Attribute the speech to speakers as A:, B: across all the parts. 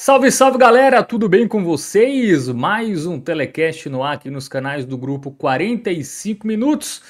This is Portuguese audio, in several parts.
A: Salve, salve galera, tudo bem com vocês? Mais um telecast no ar aqui nos canais do grupo 45 minutos.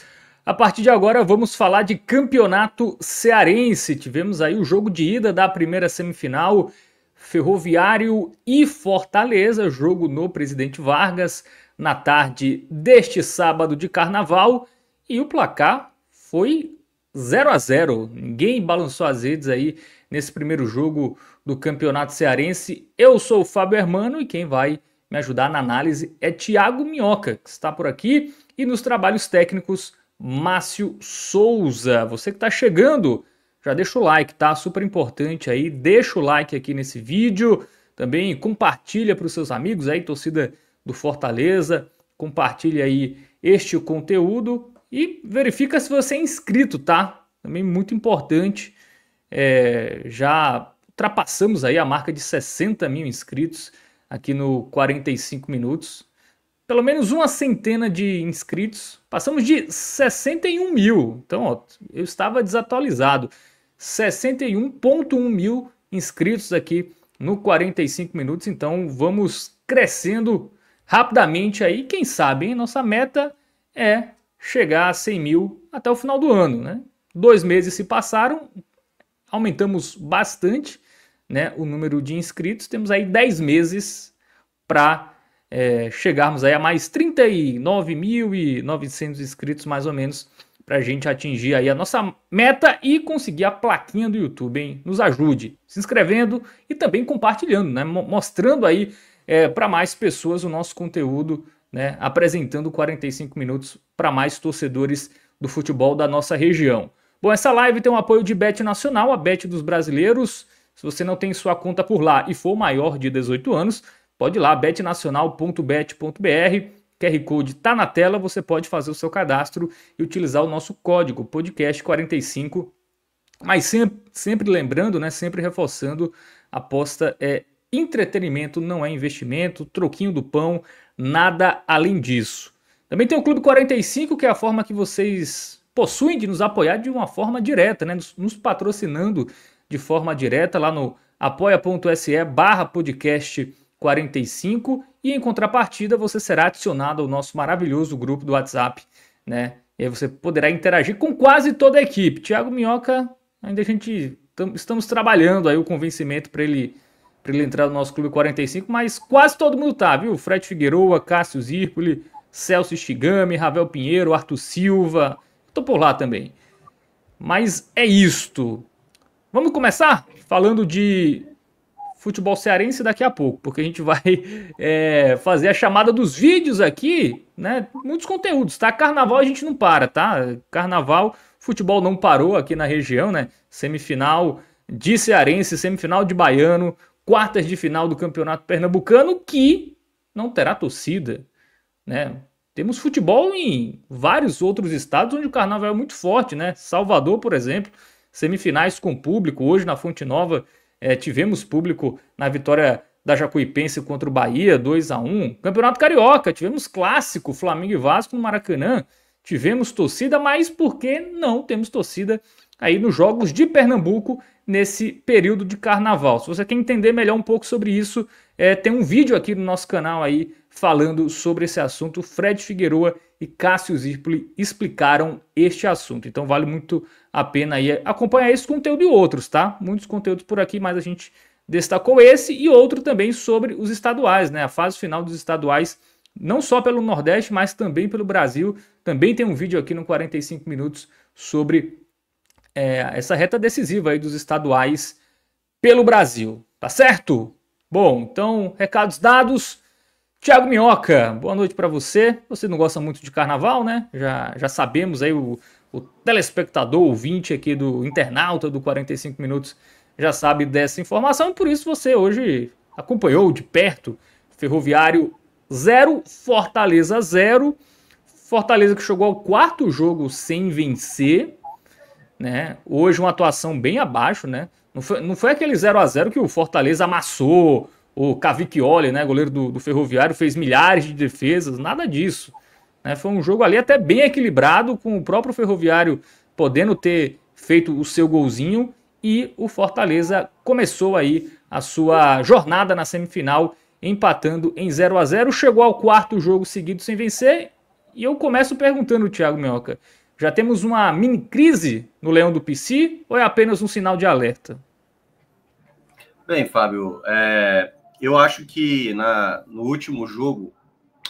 A: A partir de agora vamos falar de campeonato cearense. Tivemos aí o jogo de ida da primeira semifinal, Ferroviário e Fortaleza, jogo no Presidente Vargas, na tarde deste sábado de carnaval. E o placar foi 0-0. Ninguém balançou as redes aí nesse primeiro jogo do Campeonato Cearense. Eu sou o Fábio Hermano e quem vai me ajudar na análise é Thiago Minhoca, que está por aqui, e nos trabalhos técnicos, Márcio Souza. Você que está chegando, já deixa o like, tá? Super importante aí, deixa o like aqui nesse vídeo, também compartilha para os seus amigos aí, torcida do Fortaleza, compartilha aí este conteúdo e verifica se você é inscrito, tá? Também muito importante, já ultrapassamos aí a marca de 60 mil inscritos aqui no 45 minutos. Pelo menos uma centena de inscritos. Passamos de 61 mil. Então, ó, eu estava desatualizado. 61,1 mil inscritos aqui no 45 minutos. Então, vamos crescendo rapidamente aí. Quem sabe, hein? Nossa meta é chegar a 100 mil até o final do ano, né? 2 meses se passaram, aumentamos bastante, né, o número de inscritos. Temos aí 10 meses para chegarmos aí a mais 39.900 inscritos, mais ou menos, para a gente atingir aí a nossa meta e conseguir a plaquinha do YouTube, hein? Nos ajude se inscrevendo e também compartilhando, né? Mostrando aí para mais pessoas o nosso conteúdo, né? Apresentando 45 minutos para mais torcedores do futebol da nossa região. Bom, essa live tem um apoio de Bet Nacional, a Bet dos brasileiros. Se você não tem sua conta por lá e for maior de 18 anos, pode ir lá, betnacional.bet.br. QR Code está na tela, você pode fazer o seu cadastro e utilizar o nosso código podcast45. Mas sempre lembrando, né, sempre reforçando, aposta é entretenimento, não é investimento, troquinho do pão, nada além disso. Também tem o Clube 45, que é a forma que vocês possuem de nos apoiar de uma forma direta, né, nos patrocinando de forma direta lá no apoia.se/podcast45 e em contrapartida você será adicionado ao nosso maravilhoso grupo do WhatsApp, né? E aí você poderá interagir com quase toda a equipe. Thiago Minhoca, ainda estamos trabalhando aí o convencimento para ele entrar no nosso Clube 45, mas quase todo mundo tá, viu? Fred Figueroa, Cássio Zirpoli, Celso Shigami, Ravel Pinheiro, Arthur Silva, tô por lá também. Mas é isto. Vamos começar falando de futebol cearense daqui a pouco, porque a gente vai fazer a chamada dos vídeos aqui, né? Muitos conteúdos, tá? Carnaval a gente não para, tá? Carnaval, futebol não parou aqui na região, né? Semifinal de cearense, semifinal de baiano, quartas de final do Campeonato Pernambucano, que não terá torcida, né? Temos futebol em vários outros estados onde o carnaval é muito forte, né? Salvador, por exemplo, semifinais com público. Hoje na Fonte Nova tivemos público na vitória da Jacuipense contra o Bahia, 2-1. Campeonato Carioca, tivemos clássico, Flamengo e Vasco no Maracanã. Tivemos torcida, mas por que não temos torcida aí nos jogos de Pernambuco nesse período de carnaval? Se você quer entender melhor um pouco sobre isso, tem um vídeo aqui no nosso canal aí falando sobre esse assunto. Fred Figueroa e Cássio Zirpoli explicaram este assunto. Então vale muito a pena aí acompanhar esse conteúdo e outros, tá? Muitos conteúdos por aqui, mas a gente destacou esse e outro também sobre os estaduais, né? A fase final dos estaduais, não só pelo Nordeste, mas também pelo Brasil. Também tem um vídeo aqui no 45 minutos sobre essa reta decisiva aí dos estaduais pelo Brasil, tá certo? Bom, então, recados dados. Thiago Minhoca, boa noite para você. Você não gosta muito de carnaval, né? Já sabemos aí, o telespectador, ouvinte aqui do internauta do 45 minutos já sabe dessa informação, e por isso você hoje acompanhou de perto Ferroviário 0, Fortaleza 0. Fortaleza que chegou ao 4º jogo sem vencer, né? Hoje uma atuação bem abaixo, né? Não foi aquele 0-0 que o Fortaleza amassou, o Cavicchioli, né, goleiro do Ferroviário, fez milhares de defesas, nada disso, né? Foi um jogo ali até bem equilibrado, com o próprio Ferroviário podendo ter feito o seu golzinho, e o Fortaleza começou aí a sua jornada na semifinal, empatando em 0-0. Chegou ao quarto jogo seguido sem vencer. E eu começo perguntando, Thiago Minhoca, já temos uma mini crise no Leão do PC ou é apenas um sinal de alerta?
B: Bem, Fábio, eu acho que no último jogo,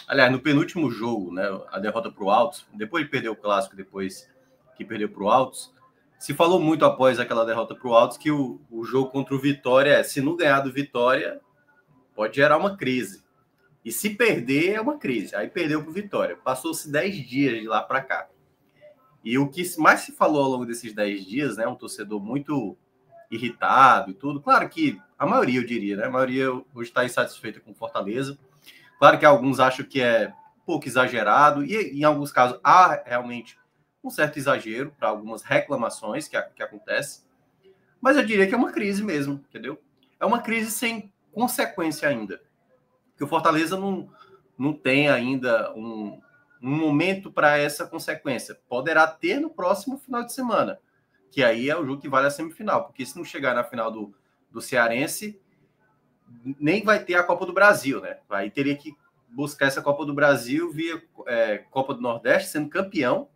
B: aliás, no penúltimo jogo, né, a derrota para o Altos, depois de perder o Clássico, depois que perdeu para o Altos, se falou muito após aquela derrota para o Altos que o jogo contra o Vitória, se não ganhar do Vitória, pode gerar uma crise. E se perder, é uma crise. Aí perdeu para o Vitória. Passou-se 10 dias de lá para cá. E o que mais se falou ao longo desses 10 dias, né, um torcedor muito irritado e tudo, claro que a maioria, eu diria, né, a maioria hoje está insatisfeita com Fortaleza. Claro que alguns acham que é um pouco exagerado, e em alguns casos há realmente um certo exagero para algumas reclamações que acontecem, mas eu diria que é uma crise mesmo, entendeu? É uma crise sem consequência ainda, que o Fortaleza não tem ainda um momento para essa consequência. Poderá ter no próximo final de semana, que aí é o jogo que vale a semifinal, porque se não chegar na final do Cearense, nem vai ter a Copa do Brasil, né? Aí teria que buscar essa Copa do Brasil via Copa do Nordeste, sendo campeão,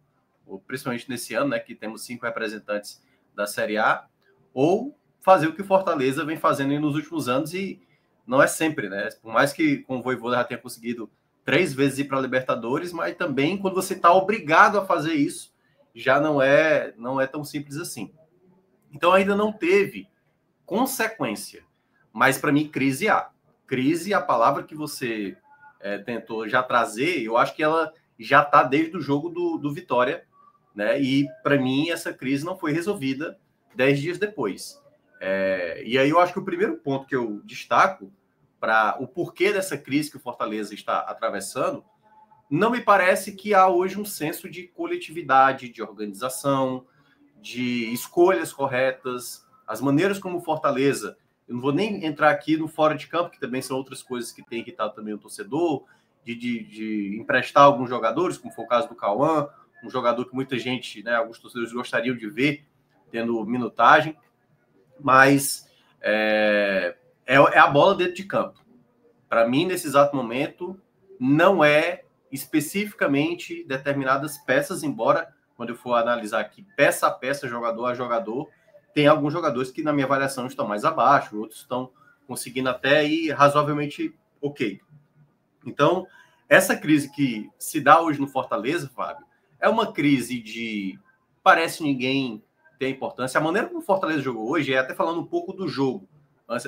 B: principalmente nesse ano, né, que temos 5 representantes da Série A, ou fazer o que o Fortaleza vem fazendo nos últimos anos, e não é sempre, né? Por mais que com o Vojvoda já tenha conseguido 3 vezes ir para a Libertadores, mas também quando você está obrigado a fazer isso, já não é tão simples assim. Então ainda não teve consequência, mas para mim crise há. Crise, a palavra que você tentou já trazer, eu acho que ela já está desde o jogo do Vitória, né? E para mim essa crise não foi resolvida 10 dias depois. E aí eu acho que o primeiro ponto que eu destaco para o porquê dessa crise que o Fortaleza está atravessando, não me parece que há hoje um senso de coletividade, de organização, de escolhas corretas, as maneiras como o Fortaleza, eu não vou nem entrar aqui no fora de campo, que também são outras coisas que têm irritado também o torcedor, de emprestar alguns jogadores, como foi o caso do Cauã, um jogador que muita gente, né, alguns torcedores gostariam de ver tendo minutagem, mas é a bola dentro de campo. Para mim, nesse exato momento, não é especificamente determinadas peças, embora, quando eu for analisar aqui peça a peça, jogador a jogador, tem alguns jogadores que, na minha avaliação, estão mais abaixo, outros estão conseguindo até ir razoavelmente ok. Então, essa crise que se dá hoje no Fortaleza, Fábio, é uma crise de parece ninguém ter importância. A maneira como o Fortaleza jogou hoje, até falando um pouco do jogo,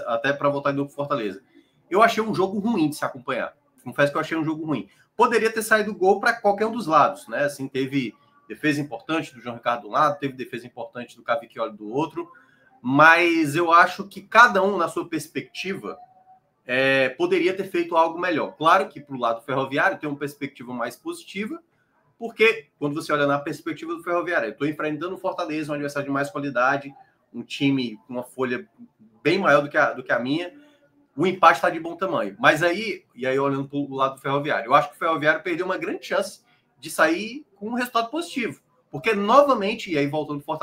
B: até para voltar de novo para o Fortaleza, eu achei um jogo ruim de se acompanhar. Confesso que eu achei um jogo ruim. Poderia ter saído gol para qualquer um dos lados, né? Assim, teve defesa importante do João Ricardo de um lado, teve defesa importante do Cavicchioli do outro, mas eu acho que cada um, na sua perspectiva, poderia ter feito algo melhor. Claro que para o lado ferroviário tem uma perspectiva mais positiva, porque quando você olha na perspectiva do Ferroviário, eu estou enfrentando o Fortaleza, um adversário de mais qualidade, um time com uma folha bem maior do que a minha, o empate está de bom tamanho. Mas aí olhando para o lado do Ferroviário, eu acho que o Ferroviário perdeu uma grande chance de sair com um resultado positivo. Porque, novamente, e aí voltando para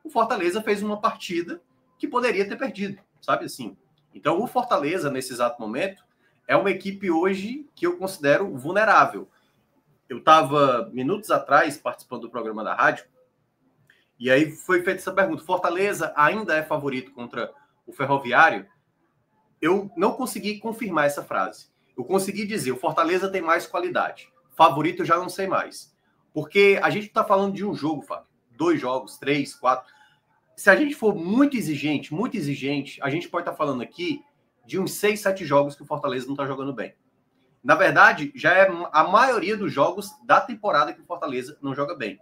B: o Fortaleza fez uma partida que poderia ter perdido, sabe assim? Então, o Fortaleza, nesse exato momento, é uma equipe hoje que eu considero vulnerável. Eu estava, minutos atrás, participando do programa da rádio, e aí foi feita essa pergunta: Fortaleza ainda é favorito contra o Ferroviário? Eu não consegui confirmar essa frase. Eu consegui dizer, o Fortaleza tem mais qualidade. Favorito eu já não sei mais. Porque a gente está falando de um jogo, Fábio. 2 jogos, 3, 4. Se a gente for muito exigente, a gente pode estar falando aqui de uns 6, 7 jogos que o Fortaleza não está jogando bem. Na verdade, já é a maioria dos jogos da temporada que o Fortaleza não joga bem.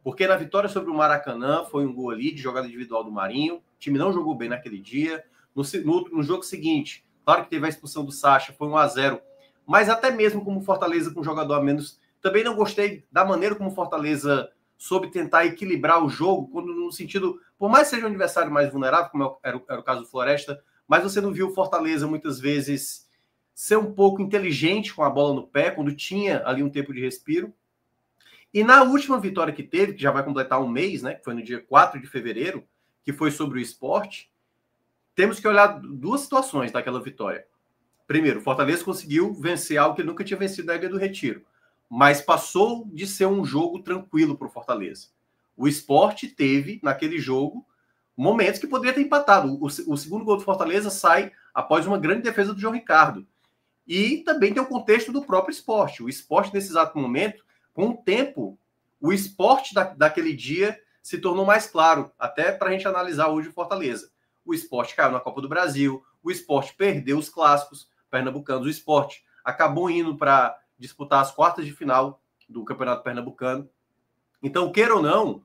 B: Porque na vitória sobre o Maracanã foi um gol ali de jogada individual do Marinho. O time não jogou bem naquele dia. No jogo seguinte, claro que teve a expulsão do Sacha, foi 1-0. Mas até mesmo como Fortaleza com um jogador a menos, também não gostei da maneira como o Fortaleza soube tentar equilibrar o jogo, quando no sentido, por mais que seja um adversário mais vulnerável, como era o caso do Floresta, mas você não viu o Fortaleza muitas vezes ser um pouco inteligente com a bola no pé, quando tinha ali um tempo de respiro. E na última vitória que teve, que já vai completar um mês, né, que foi no dia 4 de fevereiro, que foi sobre o Sport, temos que olhar duas situações daquela vitória. Primeiro, o Fortaleza conseguiu vencer algo que ele nunca tinha vencido na Ilha do Retiro, mas passou de ser um jogo tranquilo para o Fortaleza. O Sport teve, naquele jogo, momentos que poderia ter empatado. O segundo gol do Fortaleza sai após uma grande defesa do João Ricardo. E também tem o contexto do próprio Sport. O Sport, nesse exato momento, com o tempo, o Sport daquele dia se tornou mais claro, até para a gente analisar hoje o Fortaleza. O Sport caiu na Copa do Brasil, o Sport perdeu os clássicos pernambucanos, o Sport acabou indo para disputar as quartas de final do Campeonato Pernambucano. Então, queira ou não,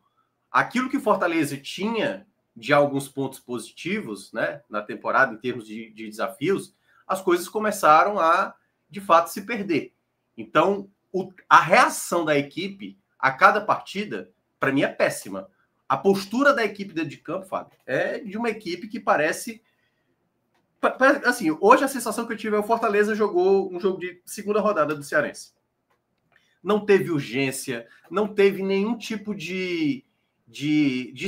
B: aquilo que o Fortaleza tinha de alguns pontos positivos, né, na temporada, em termos de desafios, as coisas começaram a, de fato, se perder. Então, a reação da equipe a cada partida, para mim, é péssima. A postura da equipe dentro de campo, Fábio, é de uma equipe que parece... Assim, hoje a sensação que eu tive é o Fortaleza jogou um jogo de segunda rodada do Cearense. Não teve urgência, não teve nenhum tipo de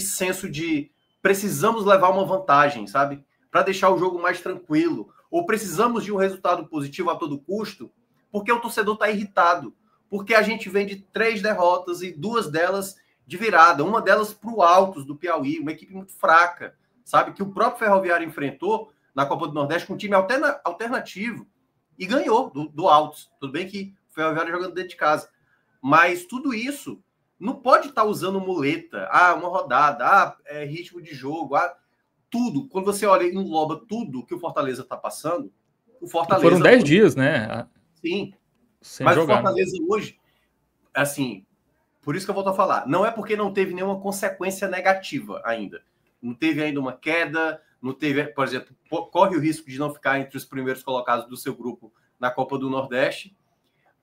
B: senso de precisamos levar uma vantagem, sabe? Para deixar o jogo mais tranquilo. Ou precisamos de um resultado positivo a todo custo, porque o torcedor está irritado. Porque a gente vem de 3 derrotas e 2 delas de virada. Uma delas para o Altos do Piauí, uma equipe muito fraca, sabe? Que o próprio Ferroviário enfrentou na Copa do Nordeste com um time alternativo e ganhou do Altos. Tudo bem que o Ferroviário jogando dentro de casa. Mas tudo isso não pode estar usando muleta. Uma rodada, ritmo de jogo, tudo. Quando você olha e engloba tudo que o Fortaleza está passando, o Fortaleza...
A: Foram 10 dias, né?
B: Sim.
A: Sem
B: mas
A: jogar,
B: o Fortaleza hoje, assim, por isso que eu volto a falar, não é porque não teve nenhuma consequência negativa ainda. Não teve ainda uma queda, não teve, por exemplo, corre o risco de não ficar entre os primeiros colocados do seu grupo na Copa do Nordeste,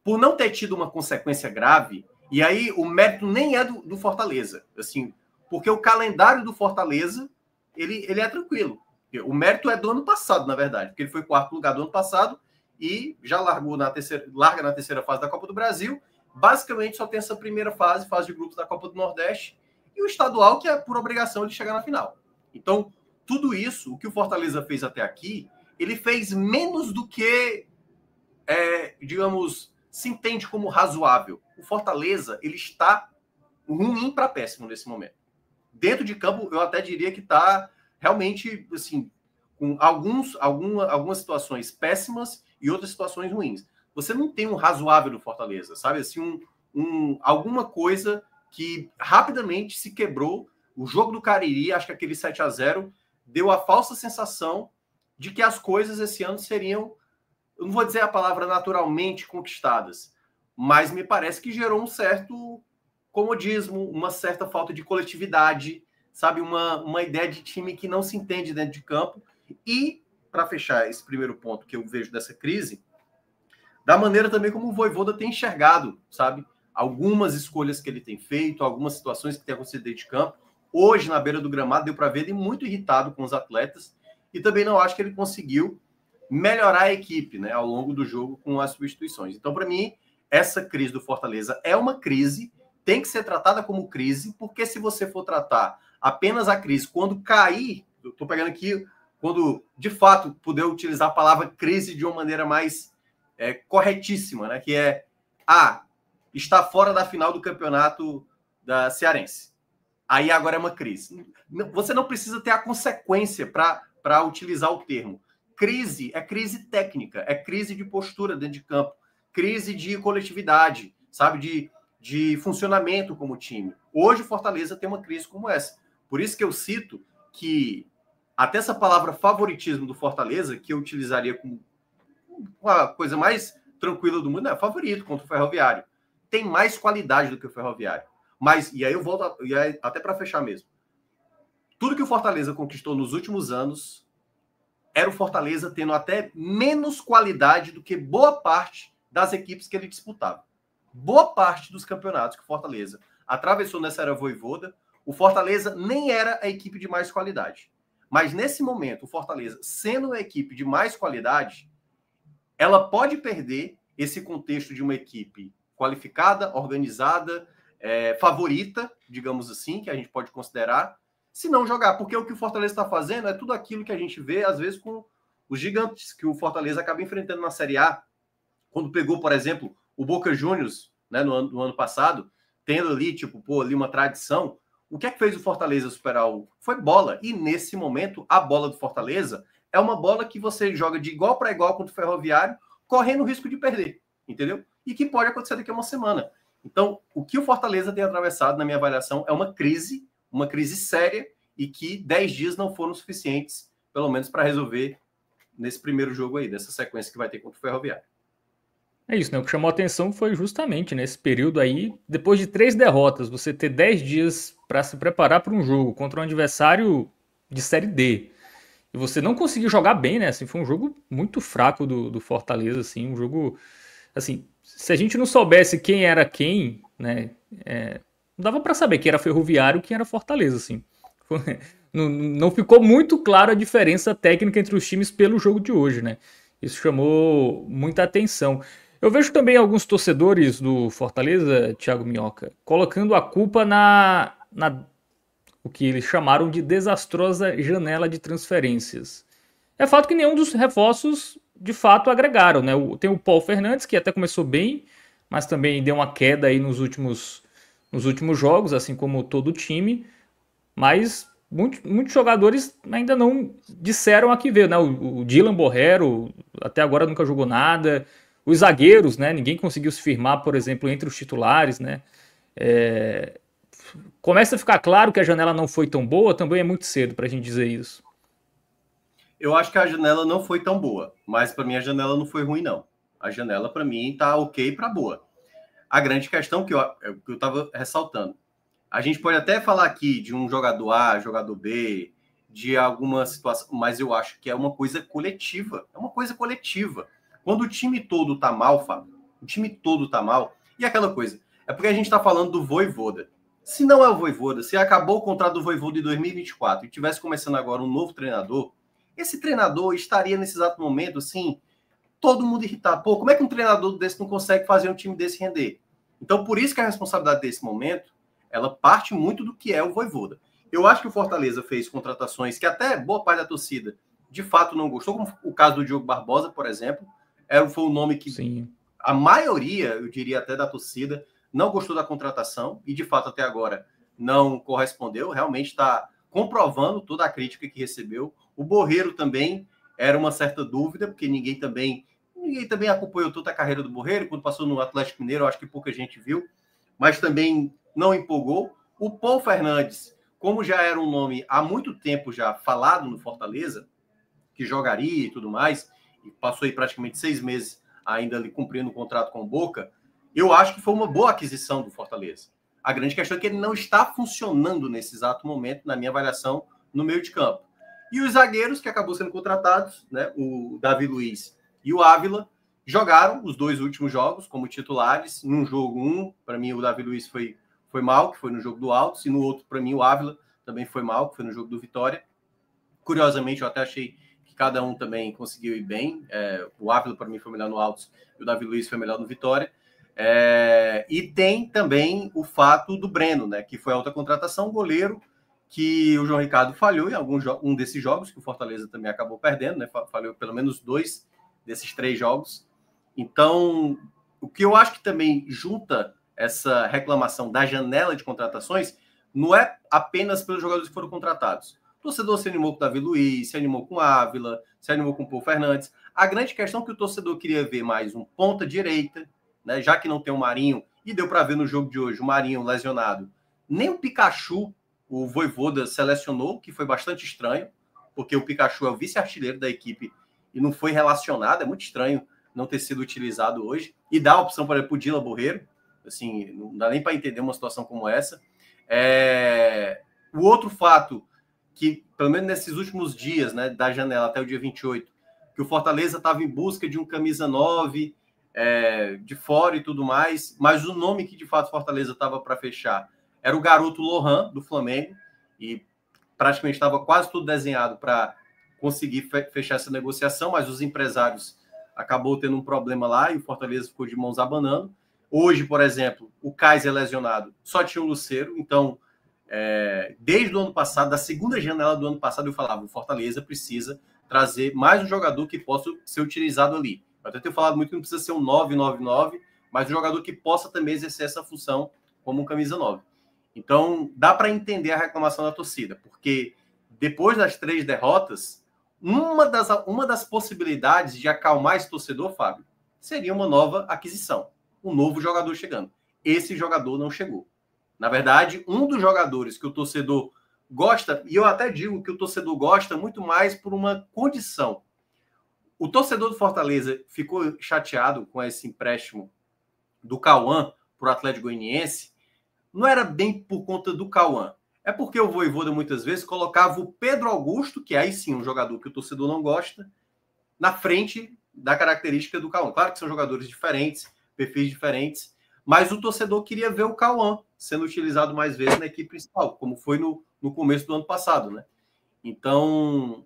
B: por não ter tido uma consequência grave, e aí o mérito nem é do Fortaleza, assim, porque o calendário do Fortaleza, ele é tranquilo. O mérito é do ano passado, na verdade, porque ele foi 4º lugar do ano passado e já larga na terceira fase da Copa do Brasil. Basicamente só tem essa primeira fase de grupos da Copa do Nordeste, e o estadual, que é por obrigação de chegar na final. Então, tudo isso, o que o Fortaleza fez até aqui, ele fez menos do que, digamos, se entende como razoável. O Fortaleza, ele está ruim para péssimo nesse momento. Dentro de campo, eu até diria que está realmente, assim, com algumas situações péssimas e outras situações ruins. Você não tem um razoável do Fortaleza, sabe? Assim, alguma coisa que rapidamente se quebrou. O jogo do Cariri, acho que aquele 7-0, deu a falsa sensação de que as coisas esse ano seriam, eu não vou dizer a palavra naturalmente conquistadas, mas me parece que gerou um certo comodismo, uma certa falta de coletividade, sabe? Uma ideia de time que não se entende dentro de campo. E, para fechar esse primeiro ponto que eu vejo dessa crise, da maneira também como o Vojvoda tem enxergado, sabe? Algumas escolhas que ele tem feito, algumas situações que tem acontecido dentro de campo. Hoje, na beira do gramado, deu para ver ele muito irritado com os atletas, e também não acho que ele conseguiu melhorar a equipe, né, ao longo do jogo com as substituições. Então, para mim, essa crise do Fortaleza é uma crise, tem que ser tratada como crise, porque se você for tratar apenas a crise quando cair, eu estou pegando aqui, quando de fato puder utilizar a palavra crise de uma maneira mais corretíssima, né, que é está fora da final do campeonato da Cearense. Aí agora é uma crise. Você não precisa ter a consequência para utilizar o termo. Crise é crise técnica, é crise de postura dentro de campo, crise de coletividade, sabe, de funcionamento como time. Hoje o Fortaleza tem uma crise como essa. Por isso que eu cito que até essa palavra favoritismo do Fortaleza, que eu utilizaria como a coisa mais tranquila do mundo, é favorito contra o Ferroviário. Tem mais qualidade do que o Ferroviário. Mas, e aí eu volto, até para fechar mesmo. Tudo que o Fortaleza conquistou nos últimos anos era o Fortaleza tendo até menos qualidade do que boa parte das equipes que ele disputava. Boa parte dos campeonatos que o Fortaleza atravessou nessa era Vojvoda, o Fortaleza nem era a equipe de mais qualidade. Mas nesse momento, o Fortaleza, sendo a equipe de mais qualidade, ela pode perder esse contexto de uma equipe qualificada, organizada, favorita, digamos assim, que a gente pode considerar, se não jogar, porque o que o Fortaleza está fazendo é tudo aquilo que a gente vê, às vezes, com os gigantes que o Fortaleza acaba enfrentando na Série A, quando pegou, por exemplo, o Boca Juniors, né, no ano passado, tendo ali, tipo, pô, ali uma tradição, o que é que fez o Fortaleza superar? Foi bola, e nesse momento, a bola do Fortaleza é uma bola que você joga de igual para igual contra o Ferroviário, correndo o risco de perder, entendeu? E que pode acontecer daqui a uma semana. Então, o que o Fortaleza tem atravessado, na minha avaliação, é uma crise séria, e que 10 dias não foram suficientes, pelo menos para resolver nesse primeiro jogo aí, dessa sequência que vai ter contra o Ferroviário.
A: É isso, né? O que chamou a atenção foi justamente nesse período aí, depois de 3 derrotas, você ter 10 dias para se preparar para um jogo contra um adversário de Série D. E você não conseguiu jogar bem, né? Assim, foi um jogo muito fraco do Fortaleza, assim, um jogo, assim, se a gente não soubesse quem era quem, né? Não dava para saber quem era Ferroviário e quem era Fortaleza, assim. Não ficou muito claro a diferença técnica entre os times pelo jogo de hoje, né? Isso chamou muita atenção. Eu vejo também alguns torcedores do Fortaleza, Thiago Minhoca, colocando a culpa na o que eles chamaram de desastrosa janela de transferências. É fato que nenhum dos reforços de fato agregaram, né? Tem o Paulo Fernandes, que até começou bem, mas também deu uma queda aí nos últimos jogos, assim como todo o time. Mas muitos jogadores ainda não disseram a que veio, né? O Dylan Borrero até agora nunca jogou nada. Os zagueiros, né? Ninguém conseguiu se firmar, por exemplo, entre os titulares, né? Começa a ficar claro que a janela não foi tão boa, também é muito cedo para a gente dizer isso.
B: Eu acho que a janela não foi tão boa, mas para mim a janela não foi ruim, não. A janela, para mim, tá ok para boa. A grande questão que eu estava ressaltando, a gente pode até falar aqui de um jogador A, jogador B, de alguma situação, mas eu acho que é uma coisa coletiva. É uma coisa coletiva. Quando o time todo tá mal, Fábio, o time todo tá mal, e aquela coisa, é porque a gente tá falando do Vojvoda. Se não é o Vojvoda, se acabou o contrato do Vojvoda em 2024 e tivesse começando agora um novo treinador, esse treinador estaria nesse exato momento, assim, todo mundo irritado. Pô, como é que um treinador desse não consegue fazer um time desse render? Então, por isso que a responsabilidade desse momento, ela parte muito do que é o Vojvoda. Eu acho que o Fortaleza fez contratações que até boa parte da torcida de fato não gostou, como o caso do Diogo Barbosa, por exemplo, foi um nome que
A: Sim.
B: A maioria, eu diria até da torcida, não gostou da contratação e de fato até agora não correspondeu, realmente está comprovando toda a crítica que recebeu. O Borrero também era uma certa dúvida, porque ninguém também acompanhou toda a carreira do Borrero. Quando passou no Atlético Mineiro, eu acho que pouca gente viu, mas também não empolgou. O Paulo Fernandes, como já era um nome há muito tempo já falado no Fortaleza, que jogaria e tudo mais, e passou aí praticamente 6 meses ainda ali cumprindo o contrato com o Boca, eu acho que foi uma boa aquisição do Fortaleza. A grande questão é que ele não está funcionando nesse exato momento, na minha avaliação, no meio de campo. E os zagueiros que acabou sendo contratados, né, o Davi Luiz e o Ávila, jogaram os 2 últimos jogos como titulares. Num jogo, para mim, o Davi Luiz foi mal, que foi no jogo do Altos, e no outro, para mim, o Ávila também foi mal, que foi no jogo do Vitória. Curiosamente, eu até achei que cada um também conseguiu ir bem. O Ávila, para mim, foi melhor no Altos, e o Davi Luiz foi melhor no Vitória. E tem também o fato do Breno, né, que foi a outra contratação, goleiro, que o João Ricardo falhou em um desses jogos, que o Fortaleza também acabou perdendo, né, falhou pelo menos 2 desses 3 jogos. Então, o que eu acho que também junta essa reclamação da janela de contratações não é apenas pelos jogadores que foram contratados. O torcedor se animou com o Davi Luiz, se animou com o Ávila, se animou com o Paulo Fernandes. A grande questão é que o torcedor queria ver mais um ponta-direita, né, já que não tem o Marinho, e deu para ver no jogo de hoje o Marinho lesionado. Nem o Pikachu, o Vojvoda selecionou, que foi bastante estranho, porque o Pikachu é o vice-artilheiro da equipe e não foi relacionado. É muito estranho não ter sido utilizado hoje. E dá a opção para o Dylan Borrero. Assim, não dá nem para entender uma situação como essa. O outro fato, que pelo menos nesses últimos dias, né, da janela até o dia 28, que o Fortaleza estava em busca de um camisa 9, de fora e tudo mais, mas o nome que de fato Fortaleza estava para fechar era o garoto Lohan, do Flamengo, e praticamente estava quase tudo desenhado para conseguir fechar essa negociação, mas os empresários acabou tendo um problema lá e o Fortaleza ficou de mãos abanando. Hoje, por exemplo, o Kaiser lesionado só tinha o Lucero, então desde o ano passado, da segunda janela do ano passado, eu falava, o Fortaleza precisa trazer mais um jogador que possa ser utilizado ali. Eu até tenho falado muito que não precisa ser um 999, mas um jogador que possa também exercer essa função como um camisa 9. Então, dá para entender a reclamação da torcida, porque depois das 3 derrotas, uma das possibilidades de acalmar esse torcedor, Fábio, seria uma nova aquisição, um novo jogador chegando. Esse jogador não chegou. Na verdade, um dos jogadores que o torcedor gosta, e eu até digo que o torcedor gosta muito mais por uma condição. O torcedor do Fortaleza ficou chateado com esse empréstimo do Cauã para o Atlético Goianiense, não era bem por conta do Cauã. É porque o Vojvoda muitas vezes colocava o Pedro Augusto, que aí sim um jogador que o torcedor não gosta, na frente da característica do Cauã. Claro que são jogadores diferentes, perfis diferentes, mas o torcedor queria ver o Cauã sendo utilizado mais vezes na equipe principal, como foi no começo do ano passado, né? Então,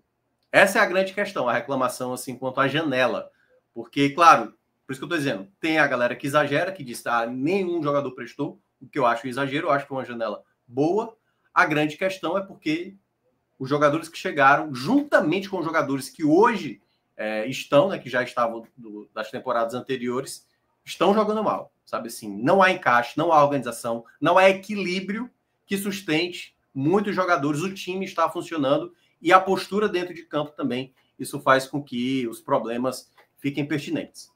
B: essa é a grande questão, a reclamação assim quanto à janela. Porque, claro, por isso que eu estou dizendo, tem a galera que exagera, que diz que nenhum jogador prestou, o que eu acho um exagero, eu acho que é uma janela boa. A grande questão é porque os jogadores que chegaram, juntamente com os jogadores que hoje estão, né, que já estavam das temporadas anteriores, estão jogando mal, sabe assim? Não há encaixe, não há organização, não há equilíbrio que sustente muitos jogadores. O time está funcionando e a postura dentro de campo também. Isso faz com que os problemas fiquem pertinentes.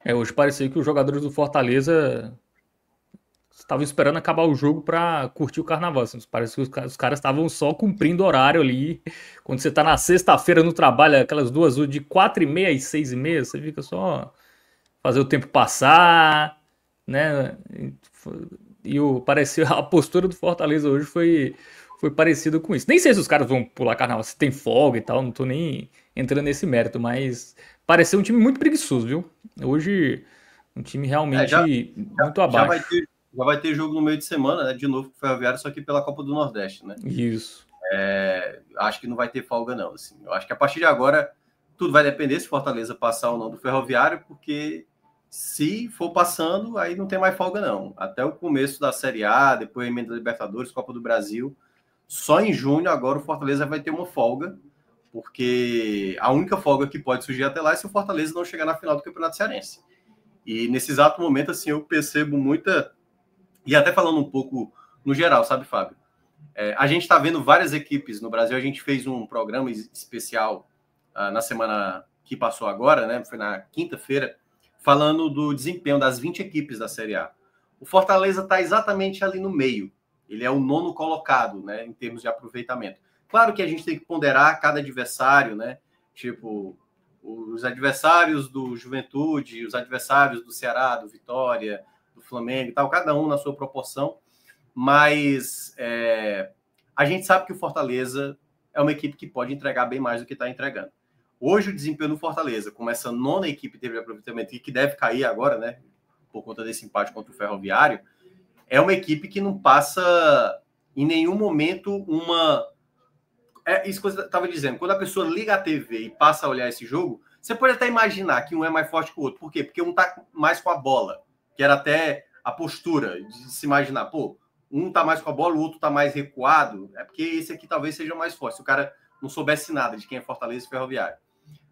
A: Hoje parecia que os jogadores do Fortaleza estavam esperando acabar o jogo para curtir o carnaval. Assim, parece que os caras estavam só cumprindo horário ali. Quando você tá na sexta-feira no trabalho, aquelas 2 horas de 4h30 às 6h30, você fica só fazer o tempo passar, né? Pareceu a postura do Fortaleza hoje foi parecida com isso. Nem sei se os caras vão pular carnaval, se tem folga e tal, não tô nem entrando nesse mérito, mas pareceu um time muito preguiçoso, viu? Hoje, um time realmente muito abaixo.
B: Já vai ter jogo no meio de semana, né? De novo com o Ferroviário, só que pela Copa do Nordeste, né?
A: Isso.
B: Acho que não vai ter folga, não. Assim. Eu acho que a partir de agora tudo vai depender se Fortaleza passar ou não do Ferroviário, porque se for passando, aí não tem mais folga, não. Até o começo da Série A, depois a emenda da Libertadores, Copa do Brasil. Só em junho agora o Fortaleza vai ter uma folga, porque a única folga que pode surgir até lá é se o Fortaleza não chegar na final do Campeonato Cearense. E nesse exato momento, assim, eu percebo muita... E até falando um pouco no geral, sabe, Fábio? A gente está vendo várias equipes no Brasil. A gente fez um programa especial na semana que passou agora, né? Foi na quinta-feira, falando do desempenho das 20 equipes da Série A. O Fortaleza está exatamente ali no meio. Ele é o 9º colocado, né? Em termos de aproveitamento. Claro que a gente tem que ponderar cada adversário, né? Tipo, os adversários do Juventude, os adversários do Ceará, do Vitória, do Flamengo e tal, cada um na sua proporção, mas a gente sabe que o Fortaleza é uma equipe que pode entregar bem mais do que está entregando. Hoje o desempenho do Fortaleza, como essa 9ª equipe teve aproveitamento e que deve cair agora, né, por conta desse empate contra o Ferroviário, é uma equipe que não passa em nenhum momento uma... isso que eu estava dizendo, quando a pessoa liga a TV e passa a olhar esse jogo, você pode até imaginar que um é mais forte que o outro. Por quê? Porque um está mais com a bola, que era até a postura de se imaginar, pô, um tá mais com a bola, o outro tá mais recuado, é porque esse aqui talvez seja mais forte, se o cara não soubesse nada de quem é Fortaleza e Ferroviário.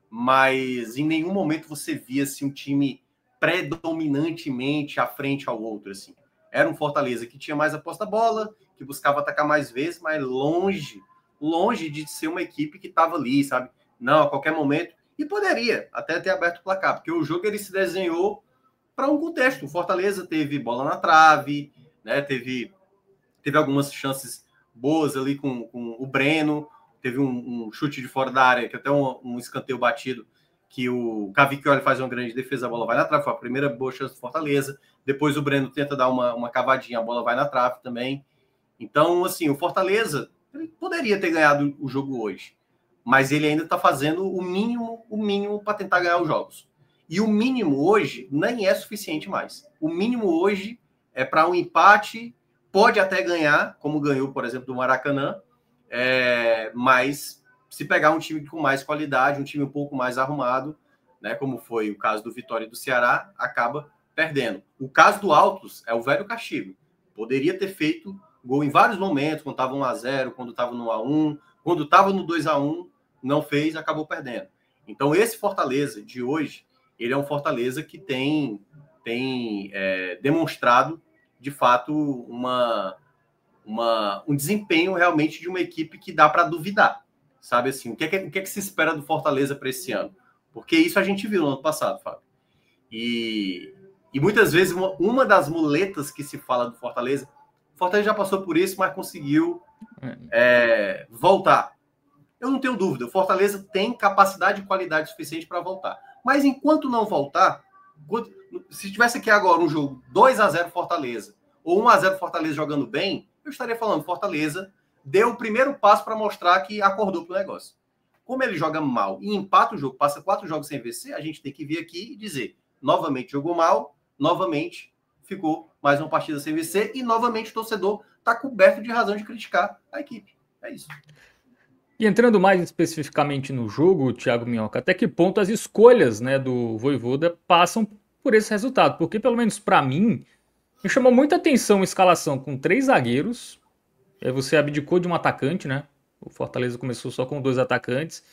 B: Mas em nenhum momento você via assim, um time predominantemente à frente ao outro. Assim. Era um Fortaleza que tinha mais a posse da bola, que buscava atacar mais vezes, mas longe de ser uma equipe que estava ali, sabe? Não, a qualquer momento. E poderia até ter aberto o placar, porque o jogo ele se desenhou para um contexto. O Fortaleza teve bola na trave, né? Teve algumas chances boas ali com o Breno, teve um chute de fora da área, que até um escanteio batido, que o Cavicchioli faz uma grande defesa, a bola vai na trave, foi a primeira boa chance do Fortaleza. Depois o Breno tenta dar uma cavadinha, a bola vai na trave também. Então, assim, o Fortaleza ele poderia ter ganhado o jogo hoje, mas ele ainda está fazendo o mínimo para tentar ganhar os jogos. E o mínimo hoje nem é suficiente mais. O mínimo hoje é para um empate, pode até ganhar, como ganhou, por exemplo, do Maracanã, mas se pegar um time com mais qualidade, um time um pouco mais arrumado, né, como foi o caso do Vitória e do Ceará, acaba perdendo. O caso do Altos é o velho castigo. Poderia ter feito gol em vários momentos, quando estava 1-0, quando estava no 1-1, quando estava no 2-1, não fez, acabou perdendo. Então, esse Fortaleza de hoje, ele é um Fortaleza que tem demonstrado, de fato, um desempenho realmente de uma equipe que dá para duvidar. Sabe assim, o que é que se espera do Fortaleza para esse ano? Porque isso a gente viu no ano passado, Fábio. E muitas vezes, uma das muletas que se fala do Fortaleza, o Fortaleza já passou por isso, mas conseguiu voltar. Eu não tenho dúvida, o Fortaleza tem capacidade e qualidade suficiente para voltar. Mas enquanto não voltar, se tivesse aqui agora um jogo 2-0 Fortaleza, ou 1-0 Fortaleza jogando bem, eu estaria falando, Fortaleza deu o primeiro passo para mostrar que acordou para o negócio. Como ele joga mal e empata o jogo, passa 4 jogos sem vencer, a gente tem que vir aqui e dizer, novamente jogou mal, novamente ficou mais uma partida sem vencer e novamente o torcedor está coberto de razão de criticar a equipe. É isso.
A: E entrando mais especificamente no jogo, Thiago Minhoca, até que ponto as escolhas, né, do Vojvoda passam por esse resultado? Porque, pelo menos para mim, me chamou muita atenção a escalação com 3 zagueiros. Você abdicou de um atacante, né? O Fortaleza começou só com 2 atacantes.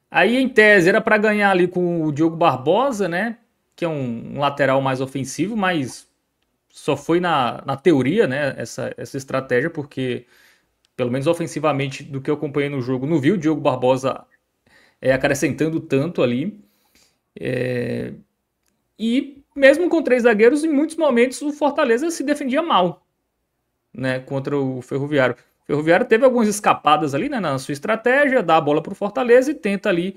A: Aí, em tese, era para ganhar ali com o Diogo Barbosa, né? Que é um lateral mais ofensivo, mas só foi na teoria, né? Essa estratégia, porque, pelo menos ofensivamente, do que eu acompanhei no jogo, não vi o Diogo Barbosa acrescentando tanto ali. E mesmo com 3 zagueiros, em muitos momentos o Fortaleza se defendia mal, né, contra o Ferroviário. O Ferroviário teve algumas escapadas ali, né, na sua estratégia, dá a bola para o Fortaleza e tenta ali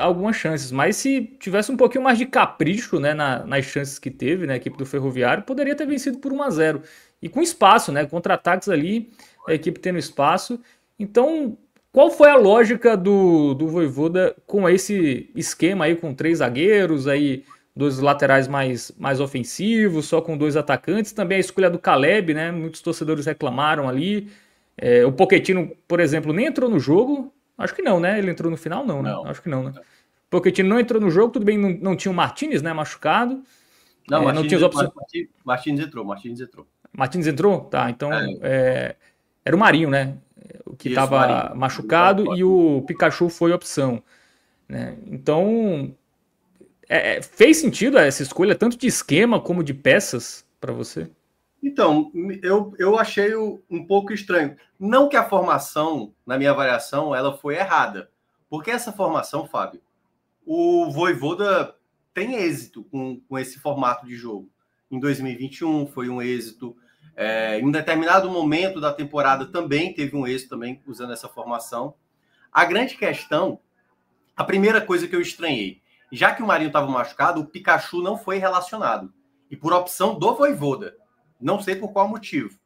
A: algumas chances. Mas se tivesse um pouquinho mais de capricho, né, nas chances que teve, né, a equipe do Ferroviário, poderia ter vencido por 1-0. E com espaço, né, contra-ataques ali, a equipe tendo espaço. Então, qual foi a lógica do Vojvoda com esse esquema aí, com 3 zagueiros, aí 2 laterais mais ofensivos, só com 2 atacantes? Também a escolha do Caleb, né? Muitos torcedores reclamaram ali. O Pochettino, por exemplo, nem entrou no jogo. Acho que não, né? Ele entrou no final? Não, né?
B: Não.
A: Acho que não, né? O Pochettino não entrou no jogo, tudo bem, não tinha o Martínez, né? Machucado.
B: Não,
A: não tinha as opções.
B: Martínez entrou.
A: Martínez entrou? Tá, então era o Marinho, né? O que estava machucado e o Pikachu foi opção, né? Então, fez sentido essa escolha, tanto de esquema como de peças, para você?
B: Então, eu achei um pouco estranho. Não que a formação, na minha avaliação, ela foi errada. Porque essa formação, Fábio, o Vojvoda tem êxito com esse formato de jogo. Em 2021 foi um êxito. Em um determinado momento da temporada também teve um êxito também usando essa formação. A grande questão, a primeira coisa que eu estranhei, já que o Marinho estava machucado, o Pikachu não foi relacionado. E por opção do Vojvoda. Não sei por qual motivo.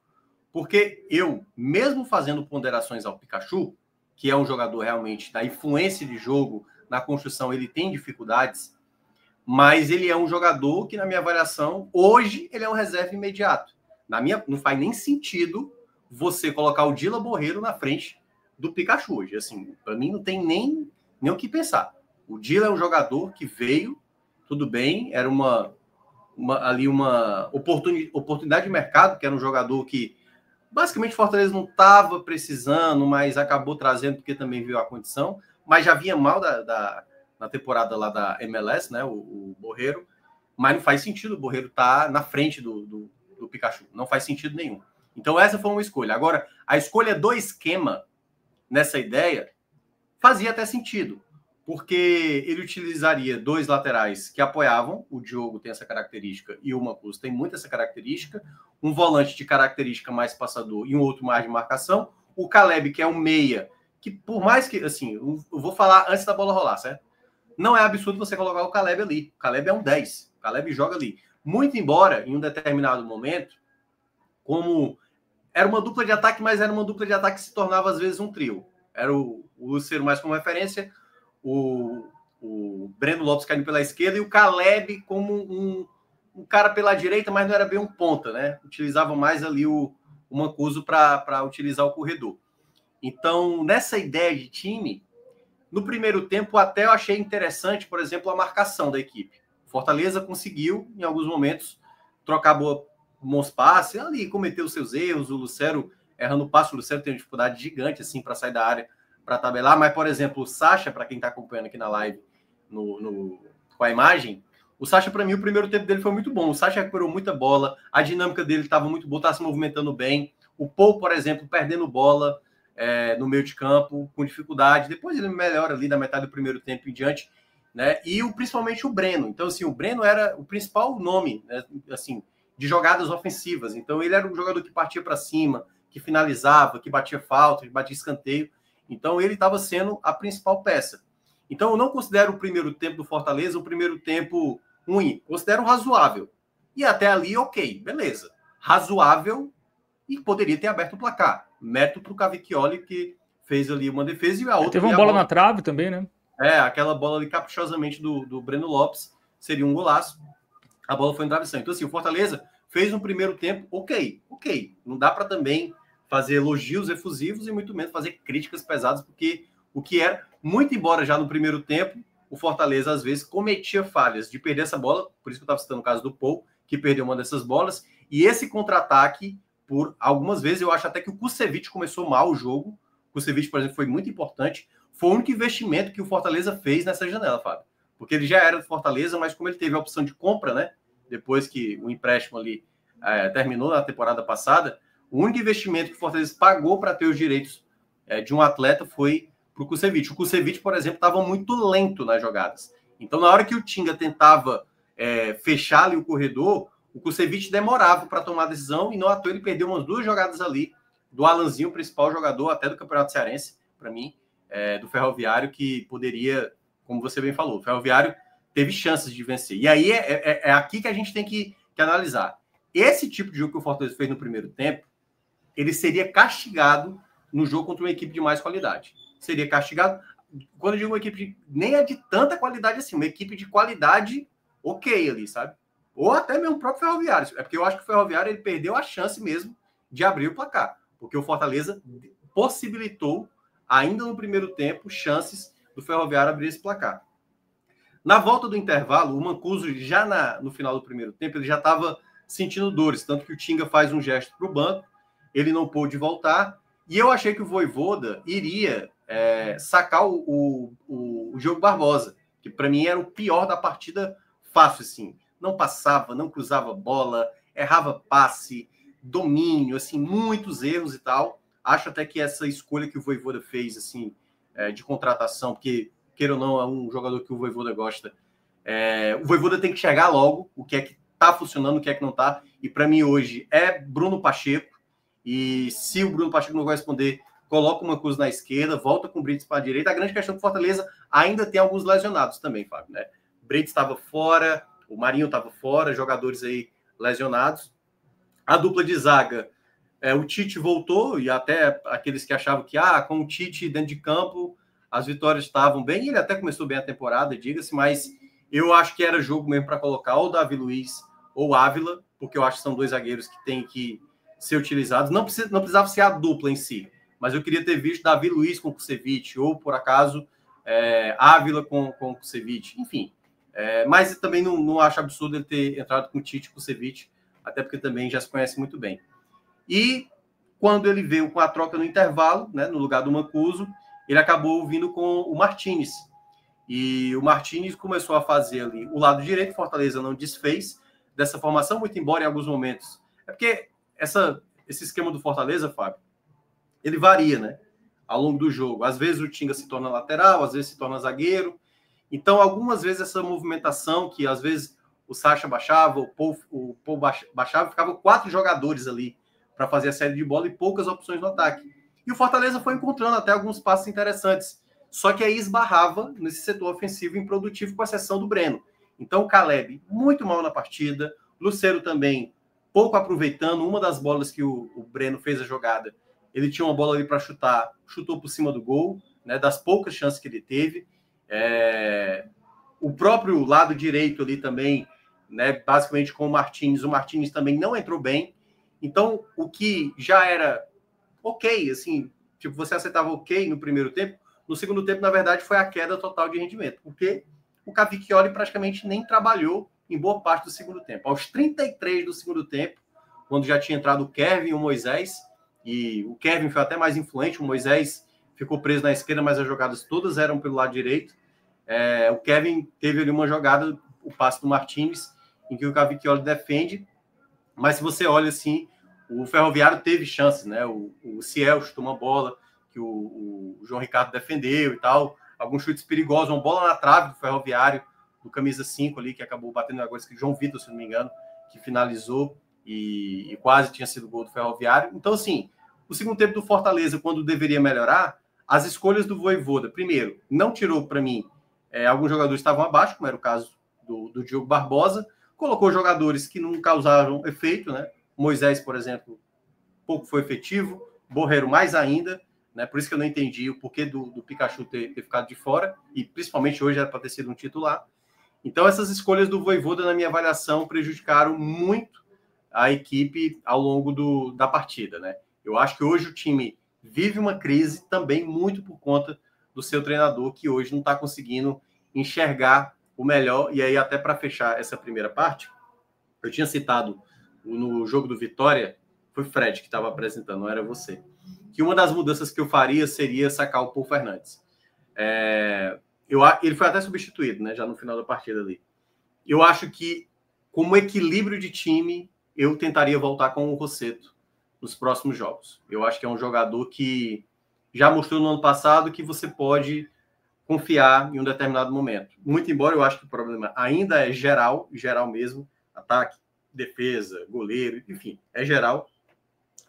B: Porque eu, mesmo fazendo ponderações ao Pikachu, que é um jogador realmente da influência de jogo, na construção, ele tem dificuldades, mas ele é um jogador que, na minha avaliação, hoje ele é um reserva imediato. Não faz nem sentido você colocar o Dylan Borreiro na frente do Pikachu hoje. Assim, para mim não tem nem o que pensar. O Dylan é um jogador que veio, tudo bem, era uma oportunidade de mercado, que era um jogador que basicamente Fortaleza não estava precisando, mas acabou trazendo porque também viu a condição, mas já vinha mal na temporada lá da MLS, né, o Borreiro, mas não faz sentido o Borreiro estar na frente do Pikachu, não faz sentido nenhum. Então essa foi uma escolha. Agora, a escolha do esquema nessa ideia fazia até sentido, porque ele utilizaria 2 laterais que apoiavam, o Diogo tem essa característica e o Mancuso tem muito essa característica, um volante de característica mais passador e um outro mais de marcação, o Caleb, que é um meia, que por mais que, assim, eu vou falar antes da bola rolar, certo? Não é absurdo você colocar o Caleb ali, o Caleb é um 10, o Caleb joga ali, muito embora, em um determinado momento, como era uma dupla de ataque, mas era uma dupla de ataque que se tornava às vezes um trio, era o Lucero mais como referência, o Breno Lopes caindo pela esquerda e o Caleb como um cara pela direita, mas não era bem um ponta, né? Utilizava mais ali o Mancuso para utilizar o corredor. Então, nessa ideia de time, no primeiro tempo até eu achei interessante, por exemplo, a marcação da equipe. Fortaleza conseguiu, em alguns momentos, trocar bons passes, ali cometeu seus erros, o Lucero errando o passo. O Lucero tem uma dificuldade gigante assim para sair da área, para tabelar. Mas, por exemplo, o Sacha, para quem está acompanhando aqui na live com a imagem, o Sacha, para mim, o primeiro tempo dele foi muito bom. O Sacha recuperou muita bola, a dinâmica dele estava muito boa, estava se movimentando bem. O Paul, por exemplo, perdendo bola no meio de campo, com dificuldade. Depois ele melhora ali da metade do primeiro tempo em diante, né? E principalmente o Breno. Então, assim, o Breno era o principal nome, né? Assim, de jogadas ofensivas. Então, ele era um jogador que partia para cima, que finalizava, que batia falta, que batia escanteio. Então, ele estava sendo a principal peça. Então, eu não considero o primeiro tempo do Fortaleza o primeiro tempo ruim. Considero razoável. E até ali, ok, beleza. Razoável e poderia ter aberto o placar. Mérito para o Cavicchioli, que fez ali uma defesa e a outra...
A: Teve uma bola na trave também, né?
B: Aquela bola ali caprichosamente do Breno Lopes seria um golaço. A bola foi em travessão. Então, assim, o Fortaleza fez um primeiro tempo ok. Não dá para também fazer elogios efusivos e muito menos fazer críticas pesadas, porque o que era, muito embora já no primeiro tempo, o Fortaleza às vezes cometia falhas de perder essa bola, por isso que eu estava citando o caso do Paul, que perdeu uma dessas bolas, e esse contra-ataque, por algumas vezes, eu acho até que o Kusevich começou mal o jogo. O Kusevich, por exemplo, foi muito importante. Foi o único investimento que o Fortaleza fez nessa janela, Fábio. Porque ele já era do Fortaleza, mas como ele teve a opção de compra, né? Depois que o empréstimo ali terminou na temporada passada, o único investimento que o Fortaleza pagou para ter os direitos de um atleta foi para o Kusevich. O Kusevich, por exemplo, estava muito lento nas jogadas. Então, na hora que o Tinga tentava fechar ali o corredor, o Kusevich demorava para tomar a decisão e não à toa ele perdeu umas 2 jogadas ali do Alanzinho, o principal jogador até do Campeonato Cearense, para mim, do Ferroviário, que poderia, como você bem falou, o Ferroviário teve chances de vencer. E aí é aqui que a gente tem que analisar. Esse tipo de jogo que o Fortaleza fez no primeiro tempo, ele seria castigado no jogo contra uma equipe de mais qualidade. Seria castigado, quando eu digo uma equipe nem é de tanta qualidade assim, uma equipe de qualidade ok ali, sabe? Ou até mesmo o próprio Ferroviário. É porque eu acho que o Ferroviário ele perdeu a chance mesmo de abrir o placar. Porque o Fortaleza possibilitou, ainda no primeiro tempo, chances do Ferroviário abrir esse placar. Na volta do intervalo, o Mancuso, já no final do primeiro tempo, ele já estava sentindo dores, tanto que o Tinga faz um gesto para o banco, ele não pôde voltar, e eu achei que o Vojvoda iria sacar o Diogo Barbosa, que para mim era o pior da partida fácil, assim. Não passava, não cruzava bola, errava passe, domínio, assim, muitos erros e tal. Acho até que essa escolha que o Vojvoda fez, assim, de contratação, porque, queira ou não, é um jogador que o Vojvoda gosta. O Vojvoda tem que chegar logo o que é que tá funcionando, o que é que não tá. E para mim hoje é Bruno Pacheco. E se o Bruno Pacheco não vai responder, coloca uma coisa na esquerda, volta com o Brits para a direita. A grande questão é que o Fortaleza ainda tem alguns lesionados também, Fábio, né? Brits estava fora, o Marinho estava fora, jogadores aí lesionados. A dupla de zaga, o Tite voltou, e até aqueles que achavam que com o Tite dentro de campo as vitórias estavam bem, e ele até começou bem a temporada, diga-se, mas eu acho que era jogo mesmo para colocar ou o Davi Luiz ou o Ávila, porque eu acho que são 2 zagueiros que têm que ser utilizados. Não precisava ser a dupla em si, mas eu queria ter visto Davi Luiz com o Kusevich, ou por acaso Ávila com o Kusevich, enfim. Mas também não acho absurdo ele ter entrado com o Tite e Kusevich, até porque também já se conhece muito bem. E quando ele veio com a troca no intervalo, né, no lugar do Mancuso, ele acabou vindo com o Martínez. E o Martínez começou a fazer ali o lado direito, Fortaleza não desfez dessa formação, muito embora em alguns momentos. É porque esse esquema do Fortaleza, Fábio, ele varia, né, ao longo do jogo. Às vezes o Tinga se torna lateral, às vezes se torna zagueiro. Então, algumas vezes essa movimentação, que às vezes o Sacha baixava, o Paul baixava, ficavam 4 jogadores ali para fazer a série de bola e poucas opções no ataque. E o Fortaleza foi encontrando até alguns passos interessantes. Só que aí esbarrava nesse setor ofensivo improdutivo, com exceção do Breno. Então, o Caleb, muito mal na partida. Lucero também, pouco aproveitando. Uma das bolas que o Breno fez a jogada, ele tinha uma bola ali para chutar, chutou por cima do gol, né, das poucas chances que ele teve. O próprio lado direito ali também, né, basicamente com o Martínez também não entrou bem. Então, o que já era ok, assim, tipo, você aceitava ok no primeiro tempo, no segundo tempo, na verdade, foi a queda total de rendimento, porque o Cavicchioli praticamente nem trabalhou em boa parte do segundo tempo. Aos 33 do segundo tempo, quando já tinha entrado o Kevin e o Moisés, e o Kevin foi até mais influente, o Moisés ficou preso na esquerda, mas as jogadas todas eram pelo lado direito. O Kevin teve ali uma jogada, o passe do Martins, em que o Cavicchioli defende, mas se você olha assim, o Ferroviário teve chances, né? O Ciel chutou uma bola que o João Ricardo defendeu e tal, alguns chutes perigosos, uma bola na trave do Ferroviário, do camisa 5 ali, que acabou batendo agora, que João Vitor, se não me engano, que finalizou e quase tinha sido gol do Ferroviário. Então, assim, o segundo tempo do Fortaleza, quando deveria melhorar, as escolhas do Vojvoda, primeiro, não tirou para mim, alguns jogadores estavam abaixo, como era o caso do Diogo Barbosa, colocou jogadores que não causaram efeito, né? Moisés, por exemplo, pouco foi efetivo, Borreiro mais ainda, né? Por isso que eu não entendi o porquê do Pikachu ter ficado de fora, e principalmente hoje era para ter sido um titular. Então, essas escolhas do Vojvoda, na minha avaliação, prejudicaram muito a equipe ao longo da partida, né? Eu acho que hoje o time vive uma crise também muito por conta do seu treinador, que hoje não está conseguindo enxergar o melhor. E aí, até para fechar essa primeira parte, eu tinha citado no jogo do Vitória, foi o Fred que estava apresentando, não era você, que uma das mudanças que eu faria seria sacar o Paul Fernandes. Ele foi até substituído, né, já no final da partida ali. Eu acho que, como equilíbrio de time, eu tentaria voltar com o Rossetto nos próximos jogos. Eu acho que é um jogador que já mostrou no ano passado que você pode confiar em um determinado momento. Muito embora eu acho que o problema ainda é geral mesmo, ataque, defesa, goleiro, enfim, é geral.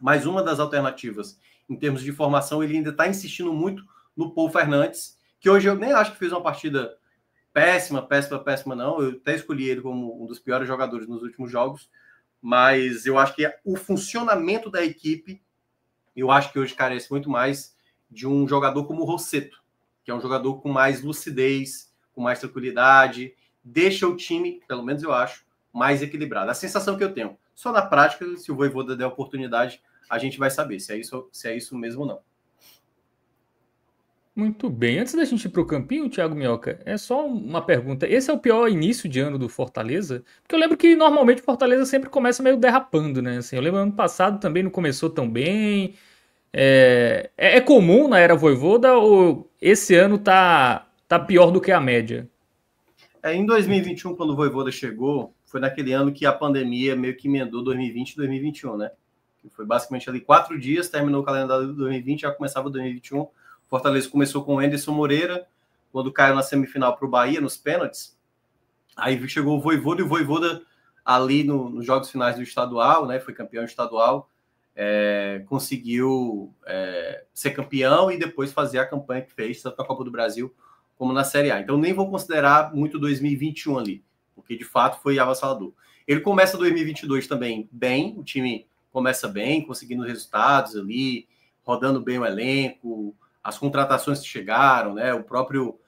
B: Mas uma das alternativas, em termos de formação, ele ainda está insistindo muito no Paul Fernandes, que hoje eu nem acho que fez uma partida péssima, não. Eu até escolhi ele como um dos piores jogadores nos últimos jogos, mas eu acho que o funcionamento da equipe, eu acho que hoje carece muito mais de um jogador como o Rossetto, que é um jogador com mais lucidez, com mais tranquilidade, deixa o time, pelo menos eu acho, mais equilibrado. A sensação que eu tenho, só na prática, se o Vojvoda der oportunidade, a gente vai saber se é isso mesmo ou não.
A: Muito bem. Antes da gente ir para o campinho, Thiago Minhoca, é só uma pergunta. Esse é o pior início de ano do Fortaleza? Porque eu lembro que normalmente o Fortaleza sempre começa meio derrapando, né? Assim, eu lembro ano passado também não começou tão bem. É comum na era Vojvoda ou esse ano tá pior do que a média?
B: Em 2021, quando o Vojvoda chegou, foi naquele ano que a pandemia meio que emendou 2020 e 2021, né? Foi basicamente ali 4 dias, terminou o calendário de 2020, já começava 2021. Fortaleza começou com o Anderson Moreira, quando caiu na semifinal para o Bahia, nos pênaltis. Aí chegou o Vojvoda, e o Vojvoda ali nos jogos finais do estadual, né? Foi campeão estadual, conseguiu ser campeão e depois fazer a campanha que fez, tanto na Copa do Brasil como na Série A. Então nem vou considerar muito 2021 ali, porque de fato foi avassalador. Ele começa 2022 também bem, o time começa bem, conseguindo resultados ali, rodando bem o elenco, as contratações que chegaram, né? O próprio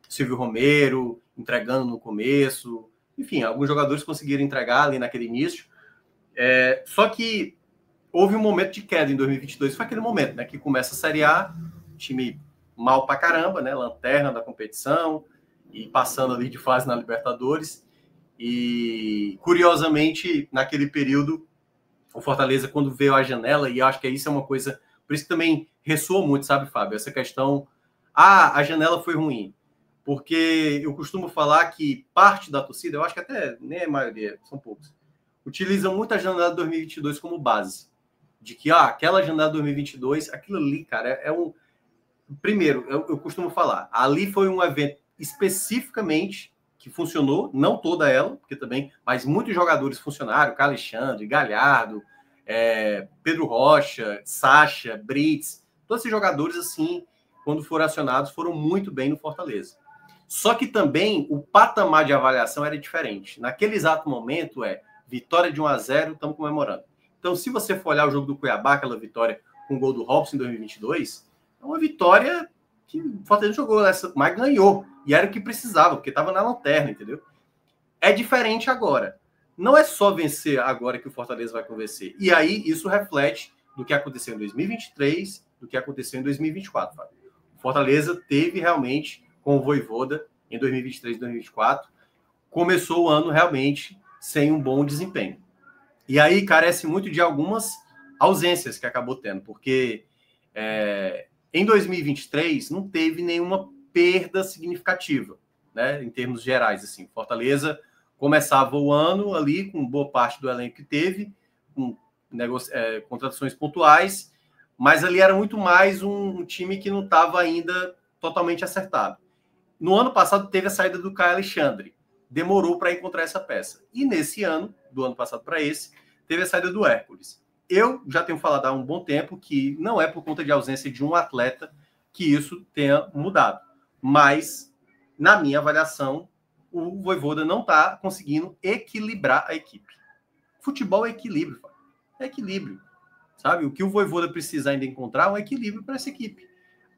B: Silvio Romero entregando no começo, enfim, alguns jogadores conseguiram entregar ali naquele início. Só que houve um momento de queda em 2022, foi aquele momento, né, que começa a Série A, time mal pra caramba, né, lanterna da competição e passando ali de fase na Libertadores. E curiosamente, naquele período, o Fortaleza, quando veio a janela, e acho que isso é uma coisa, por isso que também ressoa muito, sabe, Fábio, essa questão, a janela foi ruim, porque eu costumo falar que parte da torcida, eu acho que até nem a maioria, são poucos, utilizam muito a janela de 2022 como base, de que aquela janela de 2022, aquilo ali, cara, primeiro, eu costumo falar, ali foi um evento especificamente que funcionou, não toda ela, porque também, mas muitos jogadores funcionaram, Alexandre, Galhardo, Pedro Rocha, Sacha, Brits, todos esses jogadores, assim, quando foram acionados, foram muito bem no Fortaleza. Só que também o patamar de avaliação era diferente. Naquele exato momento, vitória de 1-0, estamos comemorando. Então, se você for olhar o jogo do Cuiabá, aquela vitória com o gol do Robson em 2022, é uma vitória que o Fortaleza jogou essa, mas ganhou. E era o que precisava, porque estava na lanterna, entendeu? É diferente agora. Não é só vencer agora que o Fortaleza vai convencer. E aí, isso reflete do que aconteceu em 2023, do que aconteceu em 2024, Fábio. O Fortaleza teve realmente, com o Vojvoda, em 2023 e 2024, começou o ano realmente sem um bom desempenho. E aí carece muito de algumas ausências que acabou tendo, porque em 2023 não teve nenhuma perda significativa, né, em termos gerais. Assim, Fortaleza começava o ano ali com boa parte do elenco que teve, com contratações pontuais, mas ali era muito mais um time que não estava ainda totalmente acertado. No ano passado teve a saída do Caio Alexandre, demorou para encontrar essa peça. E nesse ano, do ano passado para esse, teve a saída do Hércules. Eu já tenho falado há um bom tempo que não é por conta de ausência de um atleta que isso tenha mudado. Mas, na minha avaliação, o Vojvoda não está conseguindo equilibrar a equipe. Futebol é equilíbrio, é equilíbrio. Sabe? O que o Vojvoda precisa ainda encontrar é um equilíbrio para essa equipe.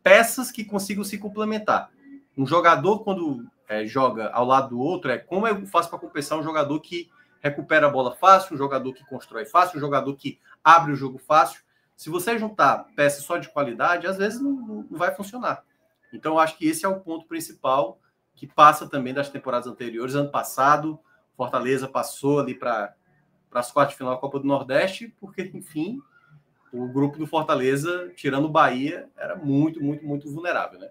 B: Peças que consigam se complementar. Um jogador, quando joga ao lado do outro, como eu faço para compensar um jogador que recupera a bola fácil, um jogador que constrói fácil, um jogador que abre o jogo fácil. Se você juntar peças só de qualidade, às vezes não vai funcionar. Então, eu acho que esse é o ponto principal que passa também das temporadas anteriores. Ano passado, Fortaleza passou ali para as quartas de final da Copa do Nordeste, porque, enfim, o grupo do Fortaleza, tirando o Bahia, era muito, muito, muito vulnerável, né?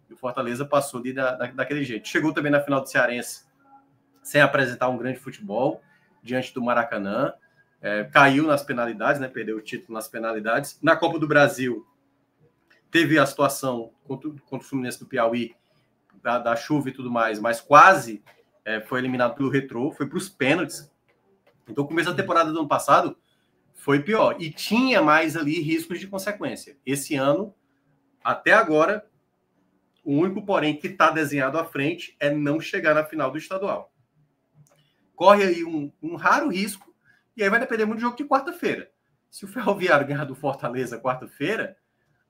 B: E o Fortaleza passou ali daquele jeito. Chegou também na final do Cearense sem apresentar um grande futebol diante do Maracanã. Caiu nas penalidades, né? Perdeu o título nas penalidades. Na Copa do Brasil, teve a situação contra o Fluminense do Piauí, da chuva e tudo mais, mas quase foi eliminado pelo Retrô, foi para os pênaltis. Então, o começo da temporada do ano passado foi pior. E tinha mais ali riscos de consequência. Esse ano, até agora, o único, porém, que está desenhado à frente é não chegar na final do estadual. Corre aí um raro risco, e aí vai depender muito do jogo de quarta-feira. Se o Ferroviário ganhar do Fortaleza quarta-feira,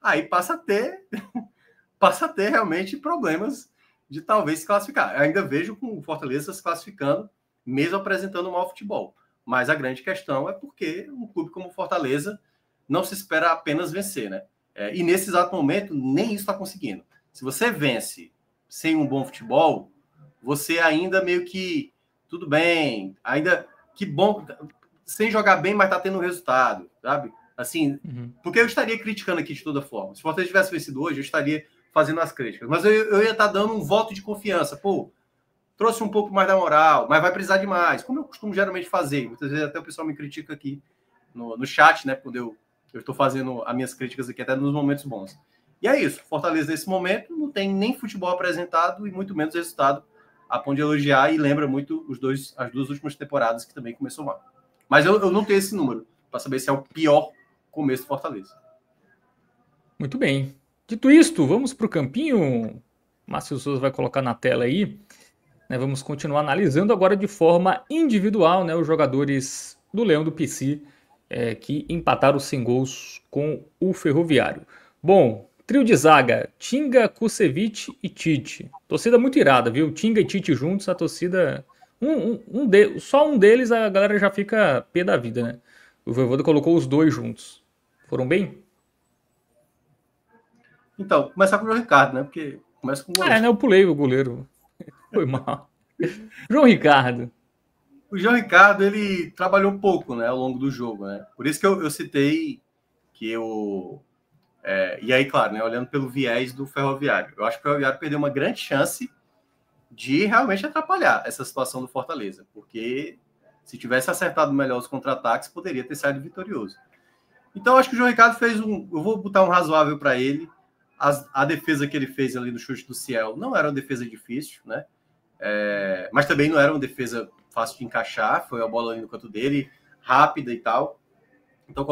B: aí passa a ter realmente problemas de talvez se classificar. Eu ainda vejo com o Fortaleza se classificando, mesmo apresentando um mau futebol. Mas a grande questão é porque um clube como o Fortaleza não se espera apenas vencer, né? E nesse exato momento, nem isso está conseguindo. Se você vence sem um bom futebol, você ainda meio que tudo bem, ainda que bom, sem jogar bem, mas tá tendo resultado, sabe? Assim, porque eu estaria criticando aqui de toda forma. Se o Fortaleza tivesse vencido hoje, eu estaria fazendo as críticas. Mas eu ia estar dando um voto de confiança. Pô, trouxe um pouco mais da moral, mas vai precisar de mais. Como eu costumo geralmente fazer. Muitas vezes até o pessoal me critica aqui no chat, né? Quando eu estou fazendo as minhas críticas aqui, até nos momentos bons. E é isso. Fortaleza, nesse momento, não tem nem futebol apresentado e muito menos resultado a ponto de elogiar, e lembra muito as duas últimas temporadas que também começou mal. Mas eu não tenho esse número para saber se é o pior começo do Fortaleza.
A: Muito bem. Dito isto, vamos para o campinho. Márcio Souza vai colocar na tela aí. Né, vamos continuar analisando agora de forma individual, né, os jogadores do Leão do PC que empataram sem gols com o Ferroviário. Bom, trio de zaga, Tinga, Kusevich e Tite. Torcida muito irada, viu? Tinga e Tite juntos, a torcida... só um deles a galera já fica pé da vida, né? O Vojvoda colocou os dois juntos. Foram bem?
B: Então, começar com o João Ricardo, né? Porque começa com o goleiro.
A: Né? Eu pulei o goleiro. Foi mal. João Ricardo.
B: O João Ricardo, ele trabalhou um pouco, né, ao longo do jogo, né? Por isso que eu citei que eu... e aí, claro, né, olhando pelo viés do Ferroviário. Eu acho que o Ferroviário perdeu uma grande chance de realmente atrapalhar essa situação do Fortaleza, porque se tivesse acertado melhor os contra-ataques, poderia ter saído vitorioso. Então, eu acho que o João Ricardo fez eu vou botar um razoável para ele. A defesa que ele fez ali no chute do Ciel não era uma defesa difícil, né? Mas também não era uma defesa fácil de encaixar. Foi a bola ali no canto dele, rápida e tal. Então,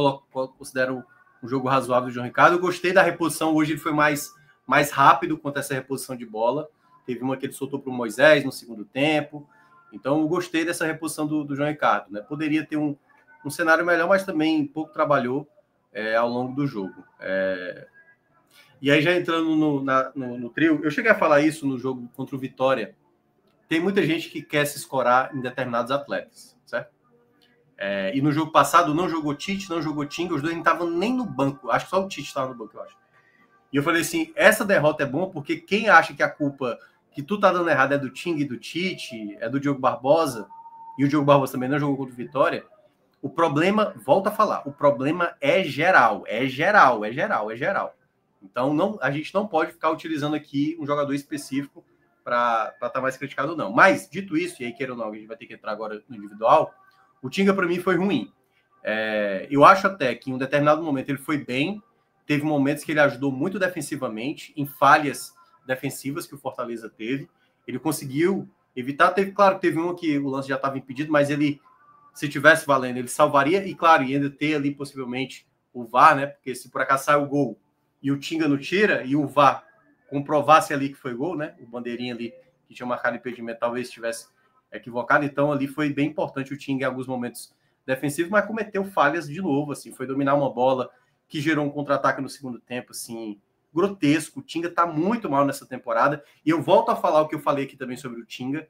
B: considero um jogo razoável do João Ricardo. Eu gostei da reposição. Hoje ele foi mais rápido quanto a essa reposição de bola. Teve uma que ele soltou para o Moisés no segundo tempo. Então, eu gostei dessa reposição do João Ricardo, né? Poderia ter um cenário melhor, mas também pouco trabalhou ao longo do jogo. E aí, já entrando no trio, eu cheguei a falar isso no jogo contra o Vitória. Tem muita gente que quer se escorar em determinados atletas, certo? E no jogo passado não jogou Tite, não jogou Tinga, os dois não estavam nem no banco. Acho que só o Tite estava no banco, eu acho. E eu falei assim, essa derrota é boa porque quem acha que a culpa que tu tá dando errado é do Tinga e do Tite, é do Diogo Barbosa, e o Diogo Barbosa também não jogou contra o Vitória, O problema, volta a falar, o problema é geral. Então, a gente não pode ficar utilizando aqui um jogador específico para estar mais criticado ou não. Mas, dito isso, e aí queira ou não, a gente vai ter que entrar agora no individual, o Tinga, para mim, foi ruim. Eu acho até que em um determinado momento ele foi bem, teve momentos que ele ajudou muito defensivamente, em falhas defensivas que o Fortaleza teve. Ele conseguiu evitar, claro que teve uma que o lance já estava impedido, mas ele, se tivesse valendo, ele salvaria, e claro, ia ainda ter ali possivelmente o VAR, né? Porque se por acaso sai o gol e o Tinga não tira, e o VAR comprovasse ali que foi gol, né? O bandeirinha ali que tinha marcado impedimento talvez estivesse equivocado, então ali foi bem importante o Tinga em alguns momentos defensivos, mas cometeu falhas de novo, assim, foi dominar uma bola que gerou um contra-ataque no segundo tempo, assim, grotesco. O Tinga tá muito mal nessa temporada, e eu volto a falar o que eu falei aqui também sobre o Tinga.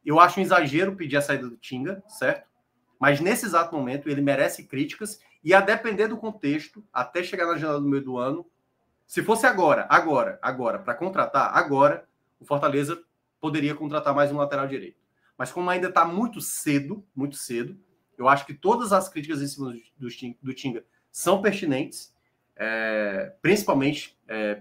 B: Eu acho um exagero pedir a saída do Tinga, certo? Mas nesse exato momento ele merece críticas, e a depender do contexto, até chegar na janela do meio do ano, se fosse agora, para contratar, agora, o Fortaleza poderia contratar mais um lateral direito. Mas como ainda está muito cedo, eu acho que todas as críticas em cima do Tinga são pertinentes, principalmente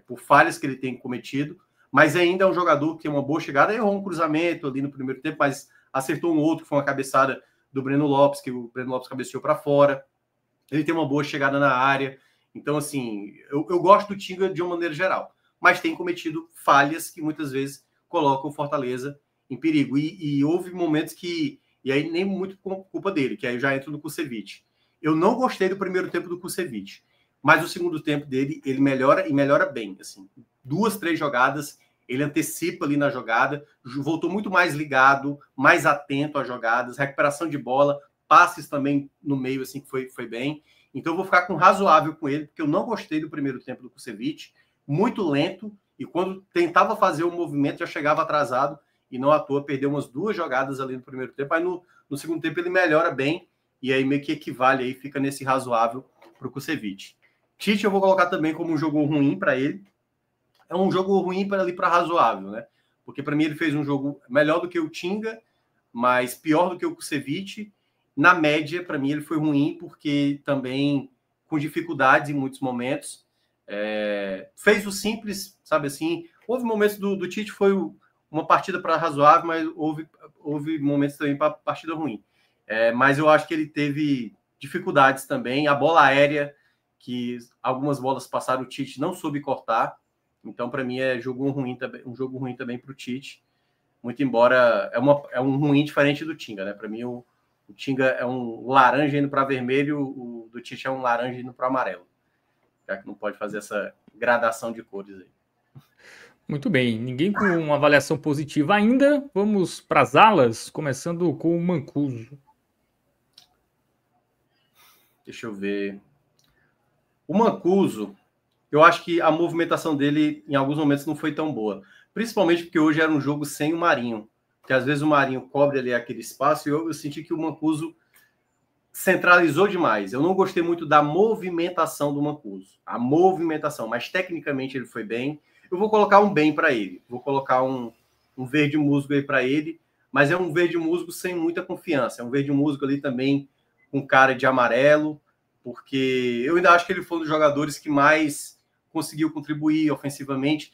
B: por falhas que ele tem cometido, mas ainda é um jogador que tem uma boa chegada, errou um cruzamento ali no primeiro tempo, mas acertou um outro, que foi uma cabeçada do Breno Lopes, que o Breno Lopes cabeceou para fora. Ele tem uma boa chegada na área. Então, assim, eu gosto do Tinga de uma maneira geral, mas tem cometido falhas que muitas vezes colocam o Fortaleza em perigo. E houve momentos que, e aí nem muito culpa dele, que aí eu já entro no Kusevich. Eu não gostei do primeiro tempo do Kusevich, mas o segundo tempo dele, ele melhora, e melhora bem. Assim, 2, 3 jogadas, ele antecipa ali na jogada, voltou muito mais ligado, mais atento às jogadas, recuperação de bola, passes também no meio, assim, que foi bem. Então eu vou ficar com razoável com ele, porque eu não gostei do primeiro tempo do Kusevich, muito lento, e quando tentava fazer o movimento já chegava atrasado, e não à toa perdeu umas 2 jogadas ali no primeiro tempo, aí no segundo tempo ele melhora bem, e aí meio que equivale, aí fica nesse razoável para o Kusevich. Tite eu vou colocar também como um jogo ruim para ele, é um jogo ruim para ali para razoável, né? Porque para mim ele fez um jogo melhor do que o Tinga, mas pior do que o Kusevich. Na média, para mim, ele foi ruim, porque também com dificuldades em muitos momentos. Fez o simples, sabe assim. Houve momentos do Tite, foi uma partida para razoável, mas houve momentos também para partida ruim. Mas eu acho que ele teve dificuldades também. A bola aérea, que algumas bolas passaram, o Tite não soube cortar. Então, para mim, um jogo ruim também para o Tite. Muito embora é um ruim diferente do Tinga, né? Para mim, o Tinga é um laranja indo para vermelho, o do Tite é um laranja indo para amarelo. Já que não pode fazer essa gradação de cores aí.
A: Muito bem, ninguém com uma avaliação positiva ainda. Vamos para as alas, começando com o Mancuso.
B: Deixa eu ver. O Mancuso, eu acho que a movimentação dele em alguns momentos não foi tão boa. Principalmente porque hoje era um jogo sem o Marinho. Que às vezes o Marinho cobre ali aquele espaço, e eu senti que o Mancuso centralizou demais. Eu não gostei muito da movimentação do Mancuso. A movimentação, mas tecnicamente ele foi bem. Eu vou colocar um bem para ele. Vou colocar um verde musgo aí para ele, mas é um verde musgo sem muita confiança. É um verde musgo ali também com cara de amarelo, porque eu ainda acho que ele foi um dos jogadores que mais conseguiu contribuir ofensivamente.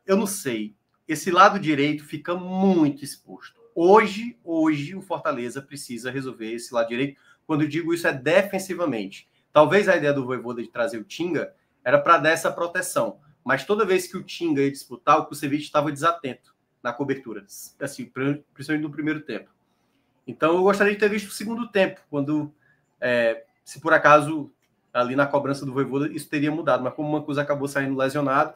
B: Eu não sei. Esse lado direito fica muito exposto. Hoje o Fortaleza precisa resolver esse lado direito. Quando eu digo isso, é defensivamente. Talvez a ideia do Vojvoda de trazer o Tinga era para dar essa proteção. Mas toda vez que o Tinga ia disputar, o Kusevich estava desatento na cobertura. Assim, principalmente no primeiro tempo. Então eu gostaria de ter visto o segundo tempo, quando, se por acaso, ali na cobrança do Vojvoda, isso teria mudado. Mas como o Mancuso acabou saindo lesionado,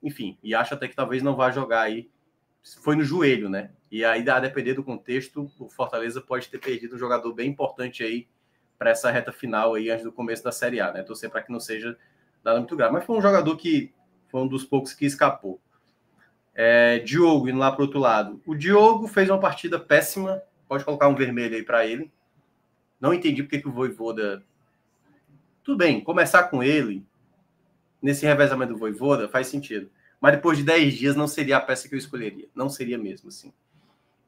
B: enfim, e acho até que talvez não vá jogar aí. Foi no joelho, né? E aí, a depender do contexto, o Fortaleza pode ter perdido um jogador bem importante aí para essa reta final aí, antes do começo da Série A, né? Torcer para que não seja nada muito grave. Mas foi um jogador que foi um dos poucos que escapou. Diogo, indo lá para o outro lado. O Diogo fez uma partida péssima. Pode colocar um vermelho aí para ele. Não entendi porque que o Vojvoda... Tudo bem, começar com ele nesse revezamento do Vojvoda faz sentido. Mas depois de 10 dias não seria a peça que eu escolheria. Não seria mesmo, assim.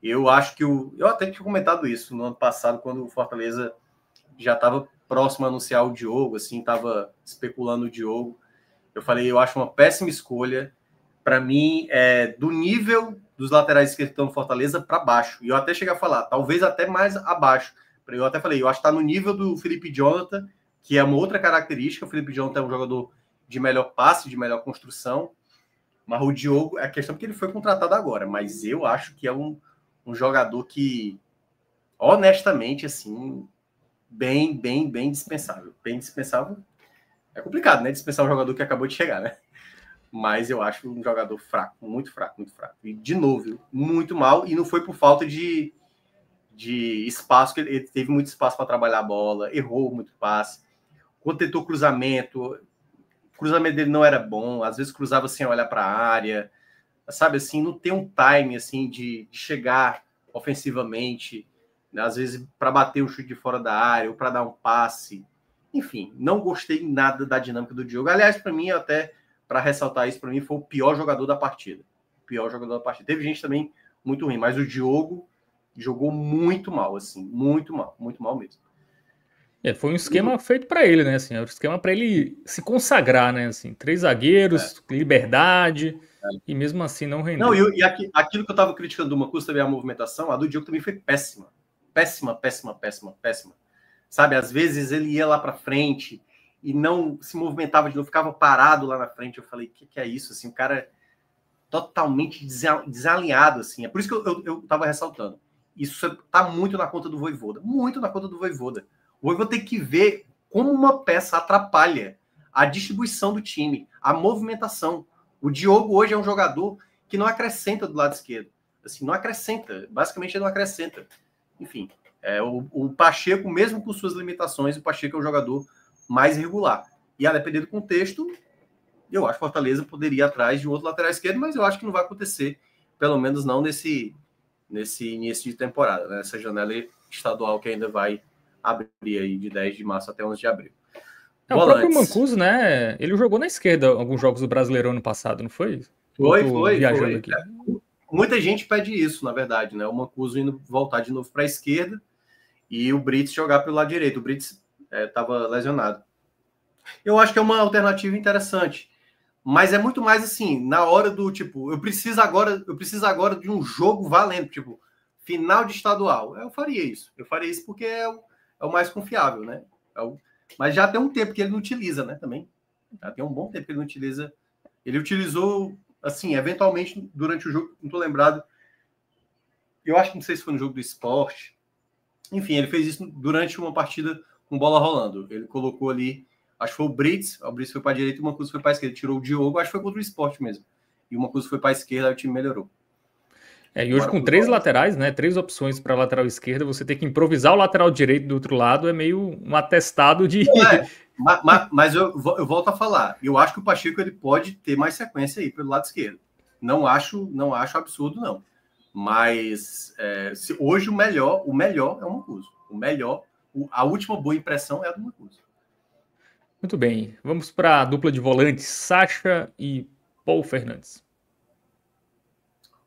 B: Eu acho que eu até tinha comentado isso no ano passado, quando o Fortaleza já estava próximo a anunciar o Diogo, assim, estava especulando o Diogo. Eu falei, eu acho uma péssima escolha. Para mim, do nível dos laterais esquerdos que estão no Fortaleza para baixo. E eu até cheguei a falar, talvez até mais abaixo. Eu até falei, eu acho que está no nível do Felipe Jonathan, que é uma outra característica. O Felipe Jonathan é um jogador de melhor passe, de melhor construção. Mas o Diogo, é a questão que ele foi contratado agora. Mas eu acho que é um jogador que, honestamente, assim, bem dispensável. Bem dispensável. É complicado, né? Dispensar um jogador que acabou de chegar, né? Mas eu acho um jogador fraco, muito fraco, muito fraco. E, de novo, muito mal. E não foi por falta de espaço, que ele teve muito espaço para trabalhar a bola, errou muito passe. Quando tentou cruzamento, o cruzamento dele não era bom. Às vezes cruzava sem olhar para a área. Sabe, assim, não tem um time, assim, de chegar ofensivamente. Né? Às vezes para bater um chute de fora da área ou para dar um passe. Enfim, não gostei nada da dinâmica do Diogo. Aliás, para mim, até para ressaltar isso, para mim foi o pior jogador da partida. O pior jogador da partida. Teve gente também muito ruim, mas o Diogo jogou muito mal, assim, muito mal mesmo.
A: Foi um esquema feito para ele, né? Assim, era um esquema para ele se consagrar, né? Assim, 3 zagueiros, liberdade, e mesmo assim não rendeu.
B: Não, aquilo que eu estava criticando do Mancuso também, a movimentação, a do Diogo também foi péssima. Péssima. Sabe, às vezes ele ia lá para frente e não se movimentava de novo, ficava parado lá na frente. Eu falei, o que é isso? Assim, o cara totalmente desalinhado, assim. É por isso que eu tava ressaltando. Isso tá muito na conta do Vojvoda. Muito na conta do Vojvoda. O Vojvoda tem que ver como uma peça atrapalha a distribuição do time, a movimentação. O Diogo hoje é um jogador que não acrescenta do lado esquerdo. Assim, não acrescenta. Basicamente, ele não acrescenta. Enfim, o Pacheco, mesmo com suas limitações, o Pacheco é um jogador mais regular. E a depender do contexto, eu acho que o Fortaleza poderia ir atrás de um outro lateral esquerdo, mas eu acho que não vai acontecer, pelo menos não nesse início de temporada, né? Essa janela estadual que ainda vai abrir aí de 10 de março até 11 de abril.
A: O próprio Mancuso, né? Ele jogou na esquerda alguns jogos do Brasileirão ano passado, não foi?
B: Foi.
A: Viajando aqui.
B: Muita gente pede isso, na verdade, né? O Mancuso indo voltar de novo para a esquerda e o Brits jogar pelo lado direito. O Brits estava lesionado. Eu acho que é uma alternativa interessante. Mas é muito mais assim, na hora do tipo, eu preciso agora de um jogo valendo, tipo, final de estadual. Eu faria isso. Eu faria isso porque é o mais confiável, né? Mas já tem um tempo que ele não utiliza, né? Também. Já tem um bom tempo que ele não utiliza. Ele utilizou, assim, eventualmente durante o jogo, não tô lembrado. Eu acho que não sei se foi no jogo do Sport. Enfim, ele fez isso durante uma partida com bola rolando. Ele colocou ali. Acho que foi o Brits foi para a direita e o Mancuso foi para a esquerda. Tirou o Diogo, acho que foi contra o Sport mesmo. E o Mancuso foi para a esquerda, aí o time melhorou.
A: E hoje com 3 laterais, né? 3 opções para lateral esquerda, você ter que improvisar o lateral direito do outro lado é meio um atestado de.
B: Mas eu volto a falar. Eu acho que o Pacheco ele pode ter mais sequência aí pelo lado esquerdo. Não acho absurdo, não. Mas hoje o melhor é o Mancuso. A última boa impressão é a do Mancuso.
A: Muito bem, vamos para a dupla de volantes, Sacha e Paul Fernandes.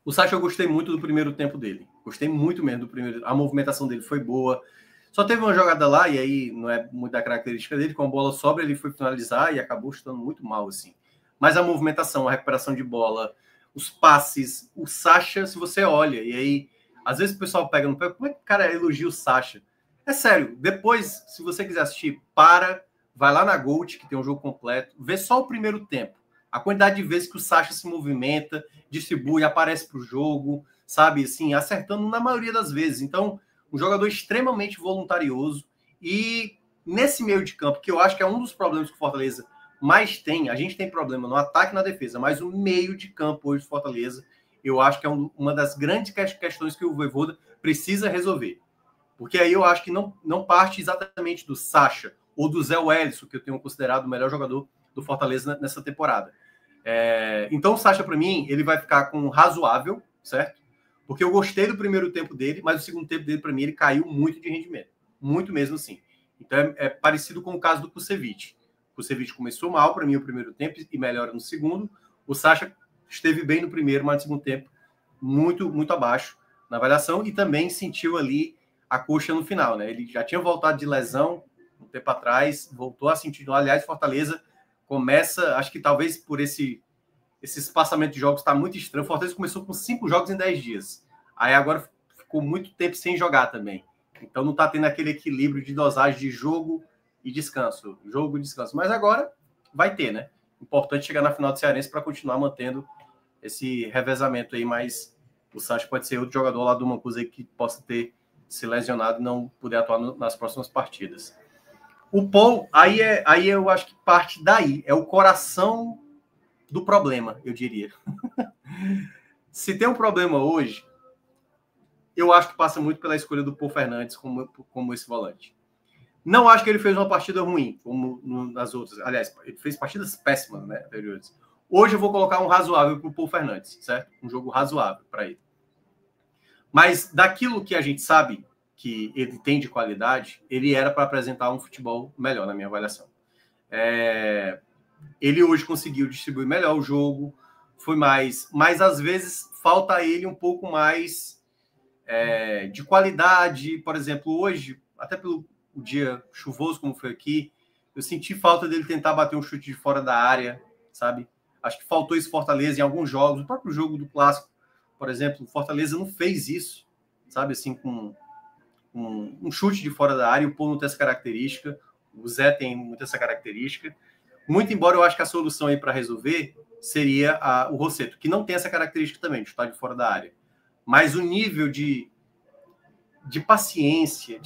B: O Sacha eu gostei muito do primeiro tempo dele. Gostei muito mesmo do primeiro. A movimentação dele foi boa. Só teve uma jogada lá, e aí não é muito da característica dele, com a bola sobra, ele foi finalizar e acabou chutando muito mal, assim. Mas a movimentação, a recuperação de bola, os passes, o Sacha, se você olha, e aí, às vezes o pessoal pega no pé, como é que o cara elogia o Sacha? É sério, depois, se você quiser assistir, vai lá na Gold, que tem um jogo completo, vê só o primeiro tempo. A quantidade de vezes que o Sacha se movimenta, distribui, aparece para o jogo, sabe, assim, acertando na maioria das vezes. Então, um jogador extremamente voluntarioso e nesse meio de campo, que eu acho que é um dos problemas que o Fortaleza mais tem, a gente tem problema no ataque e na defesa, mas o meio de campo hoje do Fortaleza, eu acho que é uma das grandes questões que o Vojvoda precisa resolver. Porque aí eu acho que não parte exatamente do Sacha ou do Zé Wellison, que eu tenho considerado o melhor jogador do Fortaleza nessa temporada. Então o Sacha, para mim, ele vai ficar com razoável, certo? Porque eu gostei do primeiro tempo dele, mas o segundo tempo dele, para mim, ele caiu muito de rendimento. Muito mesmo, assim. Então é parecido com o caso do Kusevich. O Kusevich começou mal, para mim, o primeiro tempo e melhora no segundo. O Sacha esteve bem no primeiro, mas no segundo tempo, muito, muito abaixo. na avaliação, e também sentiu ali a coxa no final, né? Ele já tinha voltado de lesão um tempo atrás, voltou a sentir. Aliás, Fortaleza começa, acho que talvez por esse espaçamento de jogos está muito estranho. Fortaleza começou com 5 jogos em 10 dias. Aí agora ficou muito tempo sem jogar também. Então não está tendo aquele equilíbrio de dosagem de jogo e descanso. Jogo e descanso. Mas agora vai ter, né? Importante chegar na final do Cearense para continuar mantendo esse revezamento aí, mas o Sancho pode ser outro jogador lá do Mancuso aí que possa ter se lesionado e não poder atuar nas próximas partidas. O Paul, aí eu acho que parte daí, é o coração do problema, eu diria. Se tem um problema hoje, eu acho que passa muito pela escolha do Paul Fernandes como esse volante. Não acho que ele fez uma partida ruim, como nas outras. Aliás, ele fez partidas péssimas, né, anteriores. Hoje eu vou colocar um razoável para o Paul Fernandes, certo? Um jogo razoável para ele. Mas daquilo que a gente sabe que ele tem de qualidade, ele era para apresentar um futebol melhor, na minha avaliação. Ele hoje conseguiu distribuir melhor o jogo, foi mais... Mas às vezes falta a ele um pouco mais de qualidade. Por exemplo, hoje, até pelo dia chuvoso como foi aqui, eu senti falta dele tentar bater um chute de fora da área, sabe? Acho que faltou esse Fortaleza em alguns jogos. O próprio jogo do Clássico, por exemplo, o Fortaleza não fez isso, sabe? Assim, com um chute de fora da área, o Paul não tem essa característica, o Zé tem muito essa característica. Muito embora eu acho que a solução aí para resolver seria o Rossetto, que não tem essa característica também, de chutar de fora da área. Mas o nível de paciência,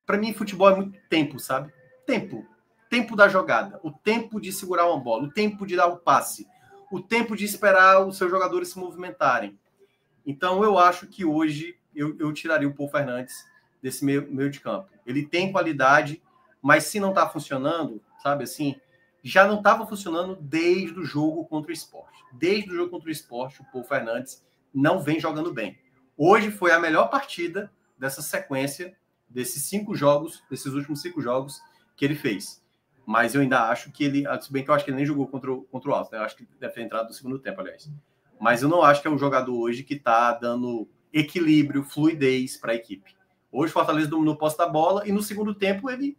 B: para mim, futebol é muito tempo, sabe? Tempo da jogada, o tempo de segurar uma bola, o tempo de dar o passe, o tempo de esperar os seus jogadores se movimentarem. Então, eu acho que hoje eu tiraria o Paul Fernandes desse meio de campo. Ele tem qualidade, mas se não está funcionando, sabe assim, já não estava funcionando desde o jogo contra o Sport. Desde o jogo contra o Sport, o Paul Fernandes não vem jogando bem. Hoje foi a melhor partida dessa sequência, desses últimos 5 jogos que ele fez. Mas eu ainda acho que ele, se bem que eu acho que ele nem jogou contra o Alto, né? Eu acho que deve ter entrado no segundo tempo, aliás. Mas eu não acho que é um jogador hoje que está dando equilíbrio, fluidez para a equipe. Hoje o Fortaleza dominou o posse da bola e no segundo tempo ele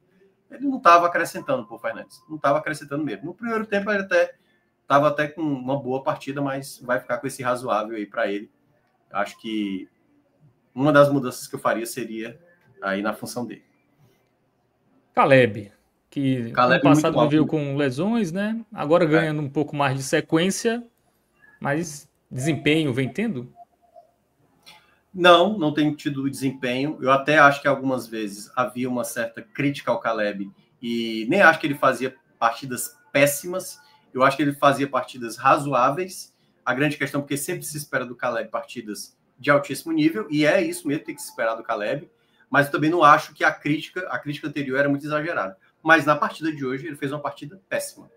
B: não estava acrescentando para o Fernandes. Não estava acrescentando mesmo. No primeiro tempo ele estava até com uma boa partida, mas vai ficar com esse razoável aí para ele. Acho que uma das mudanças que eu faria seria aí na função dele.
A: Caleb, que ano passado viveu com lesões, né? Agora ganhando um pouco mais de sequência, mas desempenho vem tendo?
B: Não tem tido desempenho. Eu até acho que algumas vezes havia uma certa crítica ao Caleb e nem acho que ele fazia partidas péssimas. Eu acho que ele fazia partidas razoáveis. A grande questão é porque sempre se espera do Caleb partidas de altíssimo nível, e é isso mesmo, tem que se esperar do Caleb, mas eu também não acho que a crítica anterior era muito exagerada. Mas na partida de hoje ele fez uma partida péssima.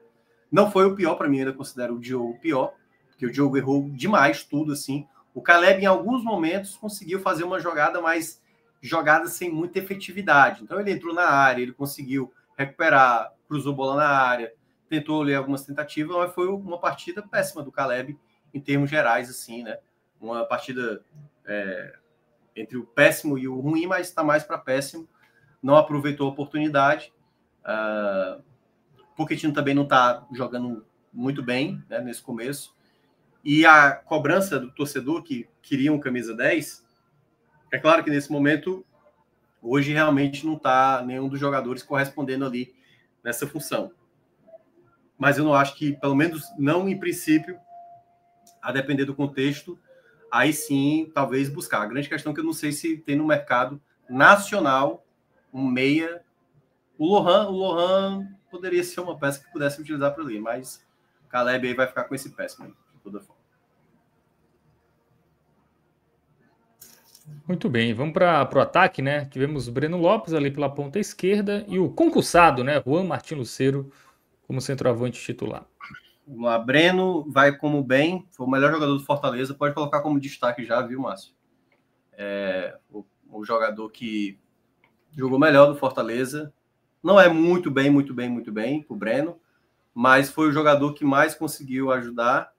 B: Não foi o pior, para mim, eu ainda considero o Diogo pior, porque o Diogo errou demais tudo, assim. O Caleb, em alguns momentos, conseguiu fazer uma jogada, mas jogada sem muita efetividade. Então ele entrou na área, ele conseguiu recuperar, cruzou bola na área, tentou ler algumas tentativas, mas foi uma partida péssima do Caleb, em termos gerais, assim, né? Uma partida entre o péssimo e o ruim, mas está mais para péssimo. Não aproveitou a oportunidade. Pochettino também não está jogando muito bem, né, nesse começo. E a cobrança do torcedor que queria um camisa 10, é claro que nesse momento, hoje realmente não está nenhum dos jogadores correspondendo ali nessa função. Mas eu não acho que, pelo menos não em princípio, a depender do contexto, aí sim, talvez buscar. A grande questão é que eu não sei se tem no mercado nacional um meia. O Lohan poderia ser uma peça que pudesse utilizar para ali, mas o Caleb aí vai ficar com esse péssimo, de toda forma.
A: Muito bem, vamos para o ataque, né? Tivemos o Breno Lopes ali pela ponta esquerda e o concussado, né? Juan Martín Lucero como centroavante titular.
B: Vamos lá, Breno vai como bem, foi o melhor jogador do Fortaleza, pode colocar como destaque já, viu, Márcio? O jogador que jogou melhor do Fortaleza, não é muito bem o Breno, mas foi o jogador que mais conseguiu ajudar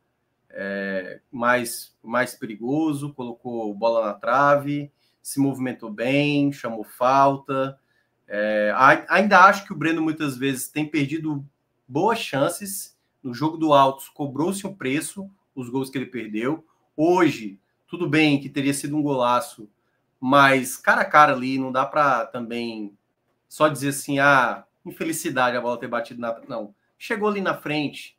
B: mais perigoso, colocou bola na trave, se movimentou bem, chamou falta. Ainda acho que o Breno muitas vezes tem perdido boas chances. No jogo do Altos, cobrou-se um preço, os gols que ele perdeu. Hoje, tudo bem que teria sido um golaço, mas cara a cara ali, não dá para também só dizer assim, infelicidade a bola ter batido na... Não, chegou ali na frente,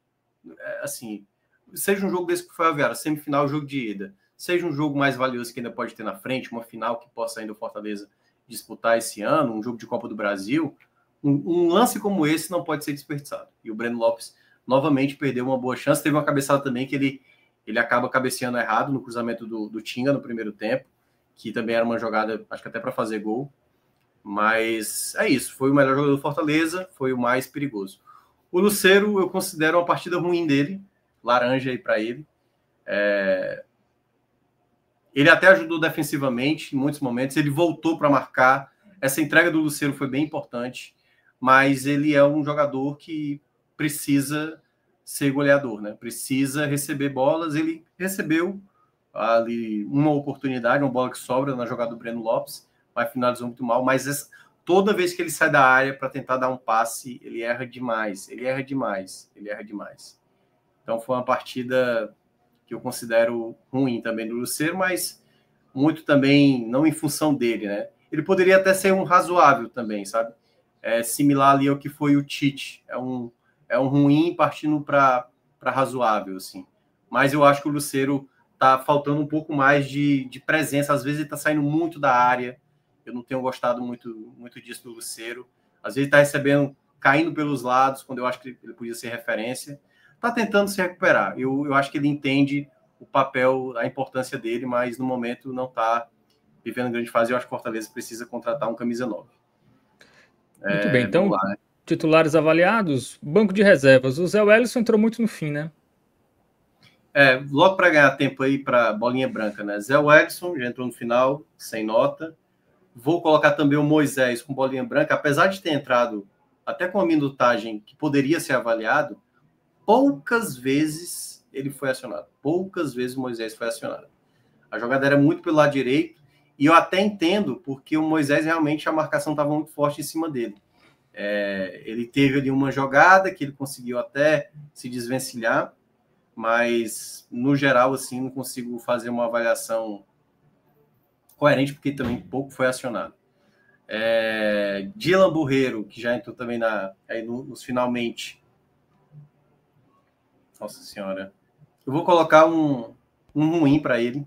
B: assim, seja um jogo desse que foi a Vera, semifinal, jogo de ida, seja um jogo mais valioso que ainda pode ter na frente, uma final que possa ainda o Fortaleza disputar esse ano, um jogo de Copa do Brasil, um lance como esse não pode ser desperdiçado. E o Breno Lopes novamente perdeu uma boa chance, teve uma cabeçada também que ele acaba cabeceando errado no cruzamento do Tinga no primeiro tempo, que também era uma jogada, acho que até para fazer gol. Mas é isso, foi o melhor jogador do Fortaleza, foi o mais perigoso. O Lucero, eu considero uma partida ruim dele, laranja aí para ele. Ele até ajudou defensivamente em muitos momentos, ele voltou para marcar. Essa entrega do Lucero foi bem importante, mas ele é um jogador que precisa ser goleador, né? Precisa receber bolas. Ele recebeu ali uma oportunidade, uma bola que sobra na jogada do Breno Lopes, mas finalizou muito mal. Mas toda vez que ele sai da área para tentar dar um passe, ele erra demais. Então foi uma partida que eu considero ruim também do Lucero, mas muito também não em função dele, né? Ele poderia até ser um razoável também, sabe? Similar ali ao que foi o Tite. É um ruim partindo para razoável, assim. Mas eu acho que o Lucero tá faltando um pouco mais de presença. Às vezes ele tá saindo muito da área. Eu não tenho gostado muito disso do Lucero. Às vezes tá recebendo, caindo pelos lados, quando eu acho que ele podia ser referência. Tá tentando se recuperar. Eu acho que ele entende o papel, a importância dele, mas no momento não tá vivendo grande fase. Eu acho que o Fortaleza precisa contratar um camisa 9.
A: Muito bem, então,
B: lá, né?
A: titulares avaliados, banco de reservas. O Zé Wellison entrou muito no fim, né?
B: Logo para ganhar tempo aí para bolinha branca, né? Zé Wellison já entrou no final, sem nota. Vou colocar também o Moisés com bolinha branca, apesar de ter entrado até com a minutagem que poderia ser avaliado, poucas vezes ele foi acionado. Poucas vezes o Moisés foi acionado. A jogada era muito pelo lado direito, e eu até entendo, porque o Moisés realmente a marcação estava muito forte em cima dele. Ele teve ali uma jogada que ele conseguiu até se desvencilhar, mas no geral, assim, não consigo fazer uma avaliação coerente, porque também pouco foi acionado. Dylan Burreiro, que já entrou também nos finalmente. Nossa Senhora. Eu vou colocar um ruim para ele.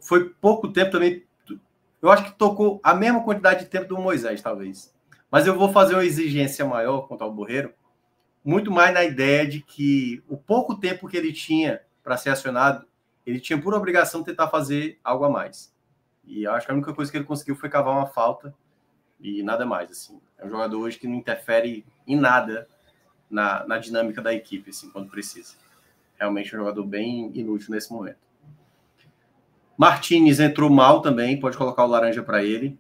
B: Foi pouco tempo também. Eu acho que tocou a mesma quantidade de tempo do Moisés, talvez. Mas eu vou fazer uma exigência maior contra o Burreiro, muito mais na ideia de que o pouco tempo que ele tinha para ser acionado, ele tinha por obrigação tentar fazer algo a mais. E eu acho que a única coisa que ele conseguiu foi cavar uma falta e nada mais. Assim. É um jogador hoje que não interfere em nada na dinâmica da equipe, assim, quando precisa. Realmente é um jogador bem inútil nesse momento. Martínez entrou mal também, pode colocar o laranja para ele.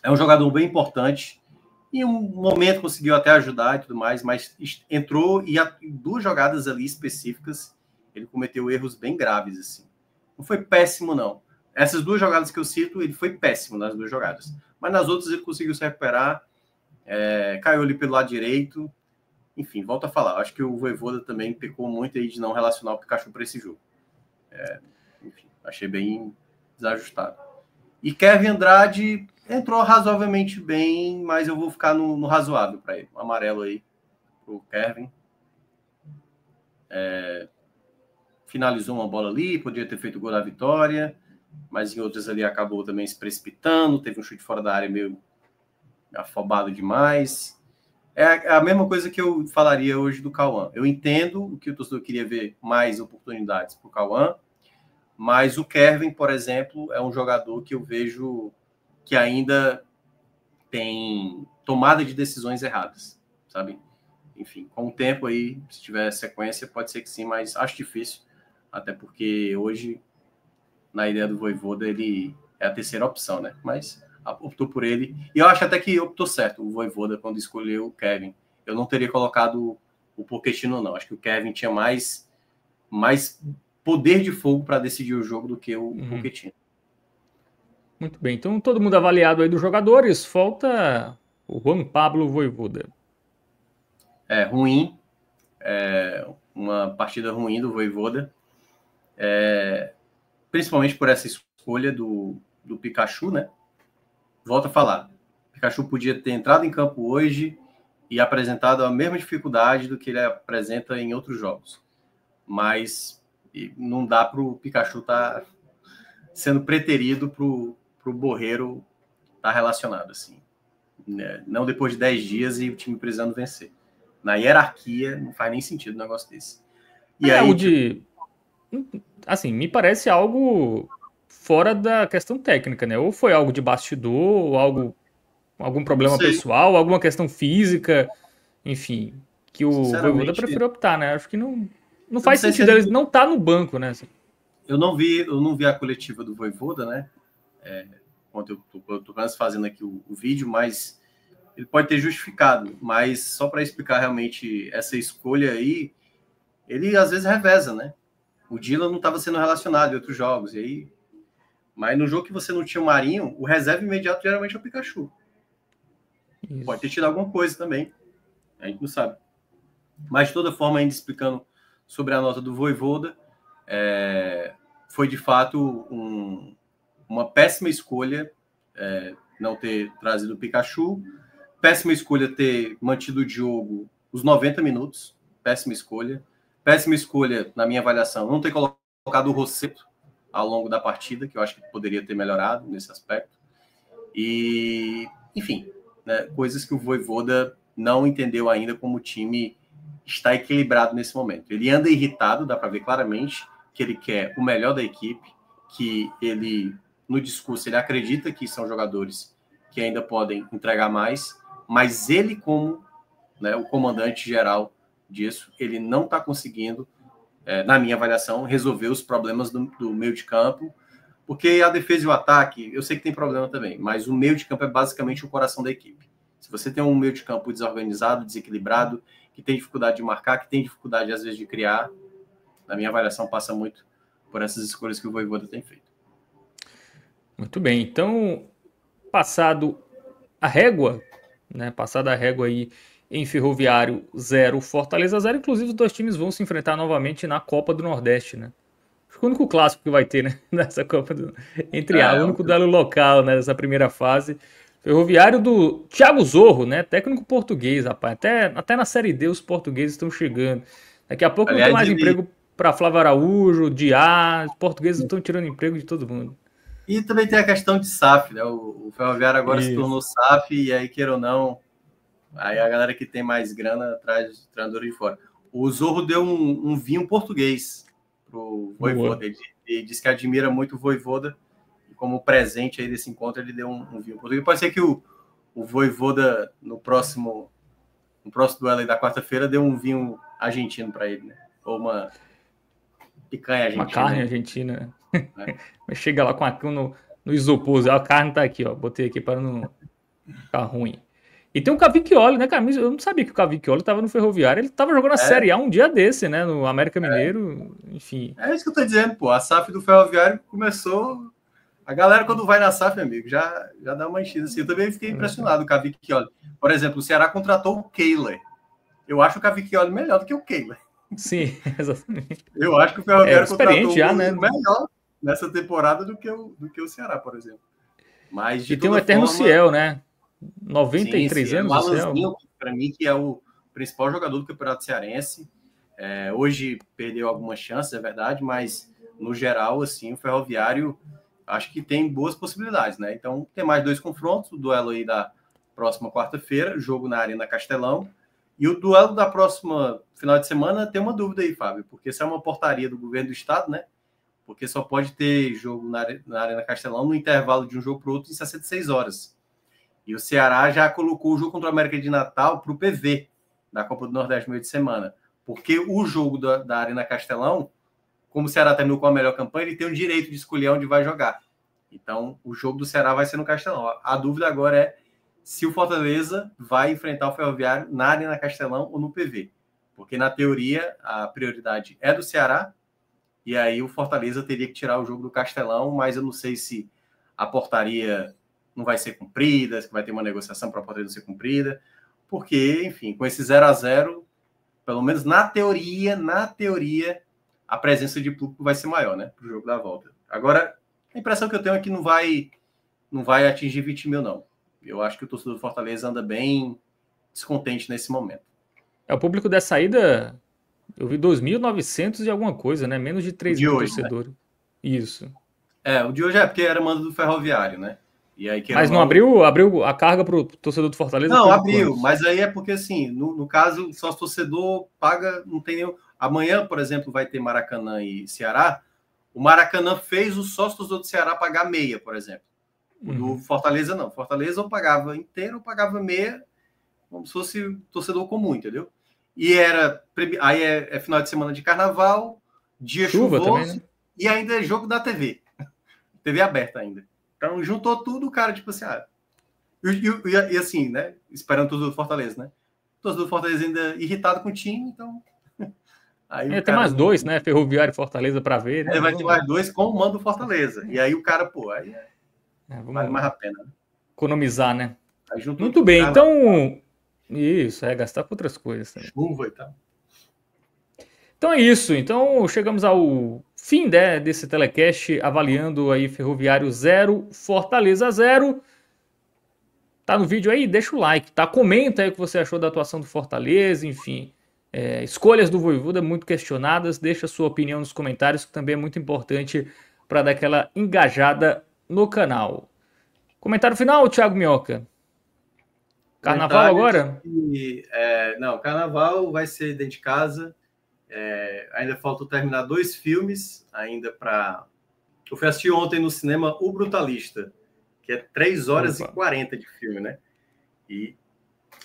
B: É um jogador bem importante. Em um momento conseguiu até ajudar e tudo mais, mas entrou e duas jogadas ali específicas ele cometeu erros bem graves, assim. Não foi péssimo, não. Essas duas jogadas que eu cito, ele foi péssimo nas duas jogadas. Mas nas outras ele conseguiu se recuperar, caiu ali pelo lado direito. Enfim, volto a falar. Acho que o Vojvoda também pecou muito aí de não relacionar o Pikachu para esse jogo. Enfim, achei bem desajustado. E Kevin Andrade entrou razoavelmente bem, mas eu vou ficar no razoável para ele. Um amarelo aí pro Kevin. Finalizou uma bola ali, podia ter feito o gol da vitória, mas em outras ali acabou também se precipitando, teve um chute fora da área meio afobado demais. É a mesma coisa que eu falaria hoje do Cauã. Eu entendo que o torcedor queria ver mais oportunidades para o Cauã, mas o Kevin, por exemplo, é um jogador que eu vejo que ainda tem tomada de decisões erradas, sabe? Enfim, com o tempo aí, se tiver sequência, pode ser que sim, mas acho difícil, até porque hoje, na ideia do Vojvoda, ele é a terceira opção, né? Mas optou por ele, e eu acho até que optou certo o Vojvoda quando escolheu o Kevin. Eu não teria colocado o Pochettino, não. Acho que o Kevin tinha mais mais poder de fogo para decidir o jogo do que o Pochettino.
A: Muito bem, então todo mundo avaliado aí dos jogadores, falta o Juan Pablo Vojvoda.
B: Ruim, uma partida ruim do Vojvoda, principalmente por essa escolha do Pikachu, né? Volto a falar, o Pikachu podia ter entrado em campo hoje e apresentado a mesma dificuldade do que ele apresenta em outros jogos, mas não dá para o Pikachu estar sendo preterido para o Borreiro estar relacionado, assim, né? Não depois de 10 dias e o time precisando vencer. Na hierarquia, não faz nem sentido um negócio desse.
A: E aí, assim, me parece algo fora da questão técnica, né? Ou foi algo de bastidor, ou algum problema pessoal, alguma questão física, enfim, que o Vojvoda preferiu optar, né? Acho que não faz sentido, ele não tá no banco, né?
B: Eu não vi a coletiva do Vojvoda, né? Ontem eu tô fazendo aqui o vídeo, mas ele pode ter justificado, mas só para explicar realmente essa escolha aí, ele às vezes reveza, né? O Dylan não estava sendo relacionado em outros jogos, e aí... Mas no jogo que você não tinha o Marinho, o reserva imediato geralmente é o Pikachu. Isso. Pode ter tido alguma coisa também, a gente não sabe. Mas de toda forma, ainda explicando sobre a nota do Vojvoda, foi de fato uma péssima escolha não ter trazido o Pikachu, péssima escolha ter mantido o Diogo os 90 minutos, péssima escolha, na minha avaliação, não ter colocado o Rossetto ao longo da partida, que eu acho que poderia ter melhorado nesse aspecto, e, enfim, né, coisas que o Vojvoda não entendeu ainda como o time está equilibrado nesse momento. Ele anda irritado, dá para ver claramente que ele quer o melhor da equipe, que ele, no discurso, ele acredita que são jogadores que ainda podem entregar mais, mas ele, como, né, o comandante geral disso, ele não está conseguindo, na minha avaliação, resolver os problemas do meio de campo, porque a defesa e o ataque, eu sei que tem problema também, mas o meio de campo é basicamente o coração da equipe. Se você tem um meio de campo desorganizado, desequilibrado, que tem dificuldade de marcar, que tem dificuldade, às vezes, de criar, na minha avaliação, passa muito por essas escolhas que o Vojvoda tem feito.
A: Muito bem, então, passada a régua aí em Ferroviário 0, Fortaleza 0, inclusive os dois times vão se enfrentar novamente na Copa do Nordeste, né? Acho que o único clássico que vai ter, né, nessa Copa o único duelo local, né, dessa primeira fase. Ferroviário do Thiago Zorro, né, técnico português, rapaz. Até na Série D os portugueses estão chegando. Daqui a pouco não tem mais emprego para Flávio Araújo, Diá, os portugueses estão tirando emprego de todo mundo.
B: E também tem a questão de SAF, né? O Ferroviário agora se tornou SAF, e aí, queira ou não, aí a galera que tem mais grana traz treinador de fora. O Zorro deu um vinho português pro Vojvoda. Ele disse que admira muito o Vojvoda, e como presente aí desse encontro, ele deu um vinho português. Pode ser que o Vojvoda, no próximo duelo aí da quarta-feira, deu um vinho argentino para ele, né? Ou uma picanha argentina.
A: Uma carne argentina. Mas chega lá no isopor, a carne tá aqui, ó. Botei aqui para não ficar ruim. E tem o Cavicchioli, né, cara? Eu não sabia que o Cavicchioli tava no Ferroviário. Ele tava jogando a Série A um dia desse, né? No América Mineiro, enfim.
B: É isso que eu tô dizendo, pô. A SAF do Ferroviário começou... A galera, quando vai na SAF, meu amigo, já dá uma enchida assim. Eu também fiquei impressionado com o Cavicchioli. Por exemplo, o Ceará contratou o Kehler. Eu acho o Cavicchioli melhor do que o Kehler.
A: Sim, exatamente.
B: Eu acho que o Ferroviário contratou
A: já, né?
B: melhor nessa temporada do que o Ceará, por exemplo. Mas,
A: e tem o Eterno Ciel, né? 93 anos.
B: O Alanzinho, para mim, que é o principal jogador do Campeonato Cearense. Hoje perdeu algumas chances, é verdade, mas no geral, assim, o Ferroviário acho que tem boas possibilidades, né? Então, tem mais 2 confrontos, o duelo aí da próxima quarta-feira, jogo na Arena Castelão, e o duelo da próxima final de semana, tem uma dúvida aí, Fábio, porque isso é uma portaria do governo do estado, né? Porque só pode ter jogo na Arena Castelão no intervalo de um jogo para o outro em 66 horas. E o Ceará já colocou o jogo contra o América de Natal para o PV da Copa do Nordeste no meio de semana. Porque o jogo da Arena Castelão, como o Ceará terminou com a melhor campanha, ele tem o direito de escolher onde vai jogar. Então, o jogo do Ceará vai ser no Castelão. A dúvida agora é se o Fortaleza vai enfrentar o Ferroviário na Arena Castelão ou no PV. Porque, na teoria, a prioridade é do Ceará, e aí o Fortaleza teria que tirar o jogo do Castelão, mas eu não sei se a portaria não vai ser cumprida, se vai ter uma negociação para a portaria não ser cumprida, porque, enfim, com esse 0-0, pelo menos na teoria, a presença de público vai ser maior, né, para o jogo da volta. Agora, a impressão que eu tenho é que não vai atingir 20 mil, não. Eu acho que o torcedor do Fortaleza anda bem descontente nesse momento.
A: O público dessa ida, eu vi 2.900 e alguma coisa, né? Menos de 3 mil torcedores. Né? Isso.
B: O de hoje é porque era mando do Ferroviário, né? E aí,
A: mas não abriu a carga para o torcedor do Fortaleza?
B: Não, abriu, mas aí é porque, assim, no caso, só o torcedor paga, não tem nenhum... Amanhã, por exemplo, vai ter Maracanã e Ceará. O Maracanã fez o sócio torcedor do Ceará pagar meia, por exemplo. O do Fortaleza, não. Fortaleza ou pagava inteiro ou pagava meia, como se fosse torcedor comum, entendeu? E aí é final de semana de carnaval, dia chuvoso, também, né? E ainda é jogo da TV. TV aberta ainda. Então, juntou tudo, o cara, tipo assim, e assim, né? Esperando o torcedor do Fortaleza, né? O torcedor do Fortaleza ainda irritado com o time, então...
A: Aí tem mais dois, né? Ferroviário e Fortaleza para ver, né?
B: Vai ter mais dois com o mando do Fortaleza. E aí o cara, pô, aí vale mais a pena.
A: Economizar, né? Muito bem, então... Isso, gastar com outras coisas também.
B: Chuva e tal.
A: Então é isso. Então chegamos ao fim, né, desse telecast avaliando aí Ferroviário 0, Fortaleza 0. Tá no vídeo aí? Deixa o like, tá? Comenta aí o que você achou da atuação do Fortaleza, enfim. Escolhas do Vojvoda muito questionadas. Deixa a sua opinião nos comentários, que também é muito importante para dar aquela engajada no canal. Comentário final, Thiago Minhoca? Carnaval agora?
B: Não, carnaval vai ser dentro de casa. Ainda falta terminar 2 filmes ainda para... Eu fui assistir ontem no cinema O Brutalista, que é 3 horas e 40 de filme, né? E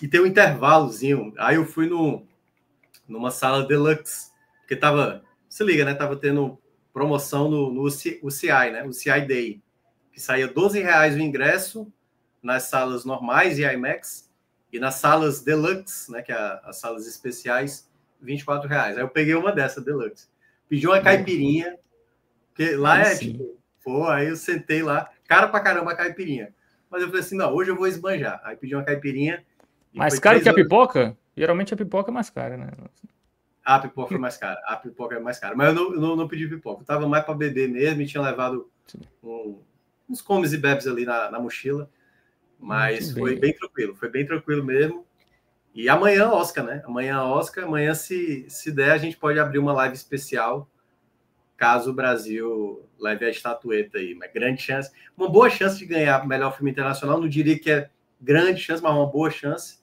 B: tem um intervalozinho. Aí eu fui numa sala deluxe, porque tava... Se liga, né? Tava tendo promoção no UCI, né? UCI Day, que saía R$12 o ingresso nas salas normais e IMAX, e nas salas deluxe, né, que é as salas especiais, R$24. Aí eu peguei uma dessa, deluxe. Pedi uma caipirinha, porque lá aí eu sentei lá, cara pra caramba a caipirinha. Mas eu falei assim, não, hoje eu vou esbanjar. Aí pedi uma caipirinha.
A: Mais caro que a pipoca? Geralmente a pipoca é mais cara, né?
B: A pipoca é mais cara. A pipoca é mais cara. Mas eu não pedi pipoca. Eu tava mais para beber mesmo e tinha levado uns comes e bebes ali na mochila. Mas foi bem tranquilo mesmo. E amanhã, Oscar, né? Amanhã, se der, a gente pode abrir uma live especial, caso o Brasil leve a estatueta aí. Uma grande chance, uma boa chance de ganhar o melhor filme internacional. Não diria que é grande chance, mas uma boa chance.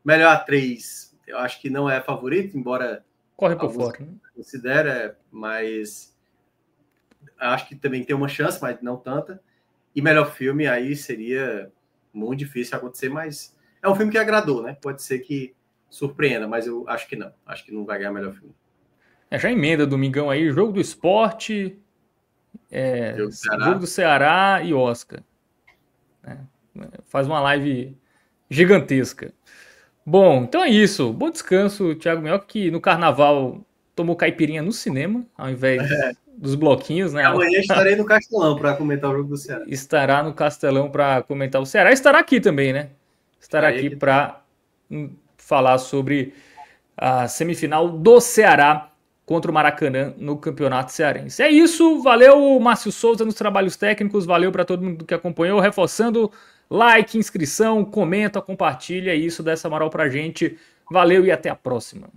B: Melhor atriz, eu acho que não é favorito, embora
A: corre por fora, né?
B: Considera, mas acho que também tem uma chance, mas não tanta. E melhor filme aí seria muito difícil acontecer, mas é um filme que agradou, né? Pode ser que surpreenda, mas eu acho que não. Acho que não vai ganhar melhor filme.
A: Já emenda domingão aí, jogo do esporte, jogo do Ceará e Oscar. Faz uma live gigantesca. Bom, então é isso. Bom descanso, Thiago Minhoca, que no carnaval tomou caipirinha no cinema, ao invés dos bloquinhos, né?
B: Amanhã estarei no Castelão para comentar o jogo do Ceará.
A: Estará no Castelão para comentar o Ceará. Estará aqui também, né? Estará aqui para falar sobre a semifinal do Ceará contra o Maracanã no Campeonato Cearense. É isso. Valeu, Márcio Souza, nos trabalhos técnicos. Valeu para todo mundo que acompanhou. Reforçando, like, inscrição, comenta, compartilha. Isso dá essa moral pra gente. Valeu e até a próxima.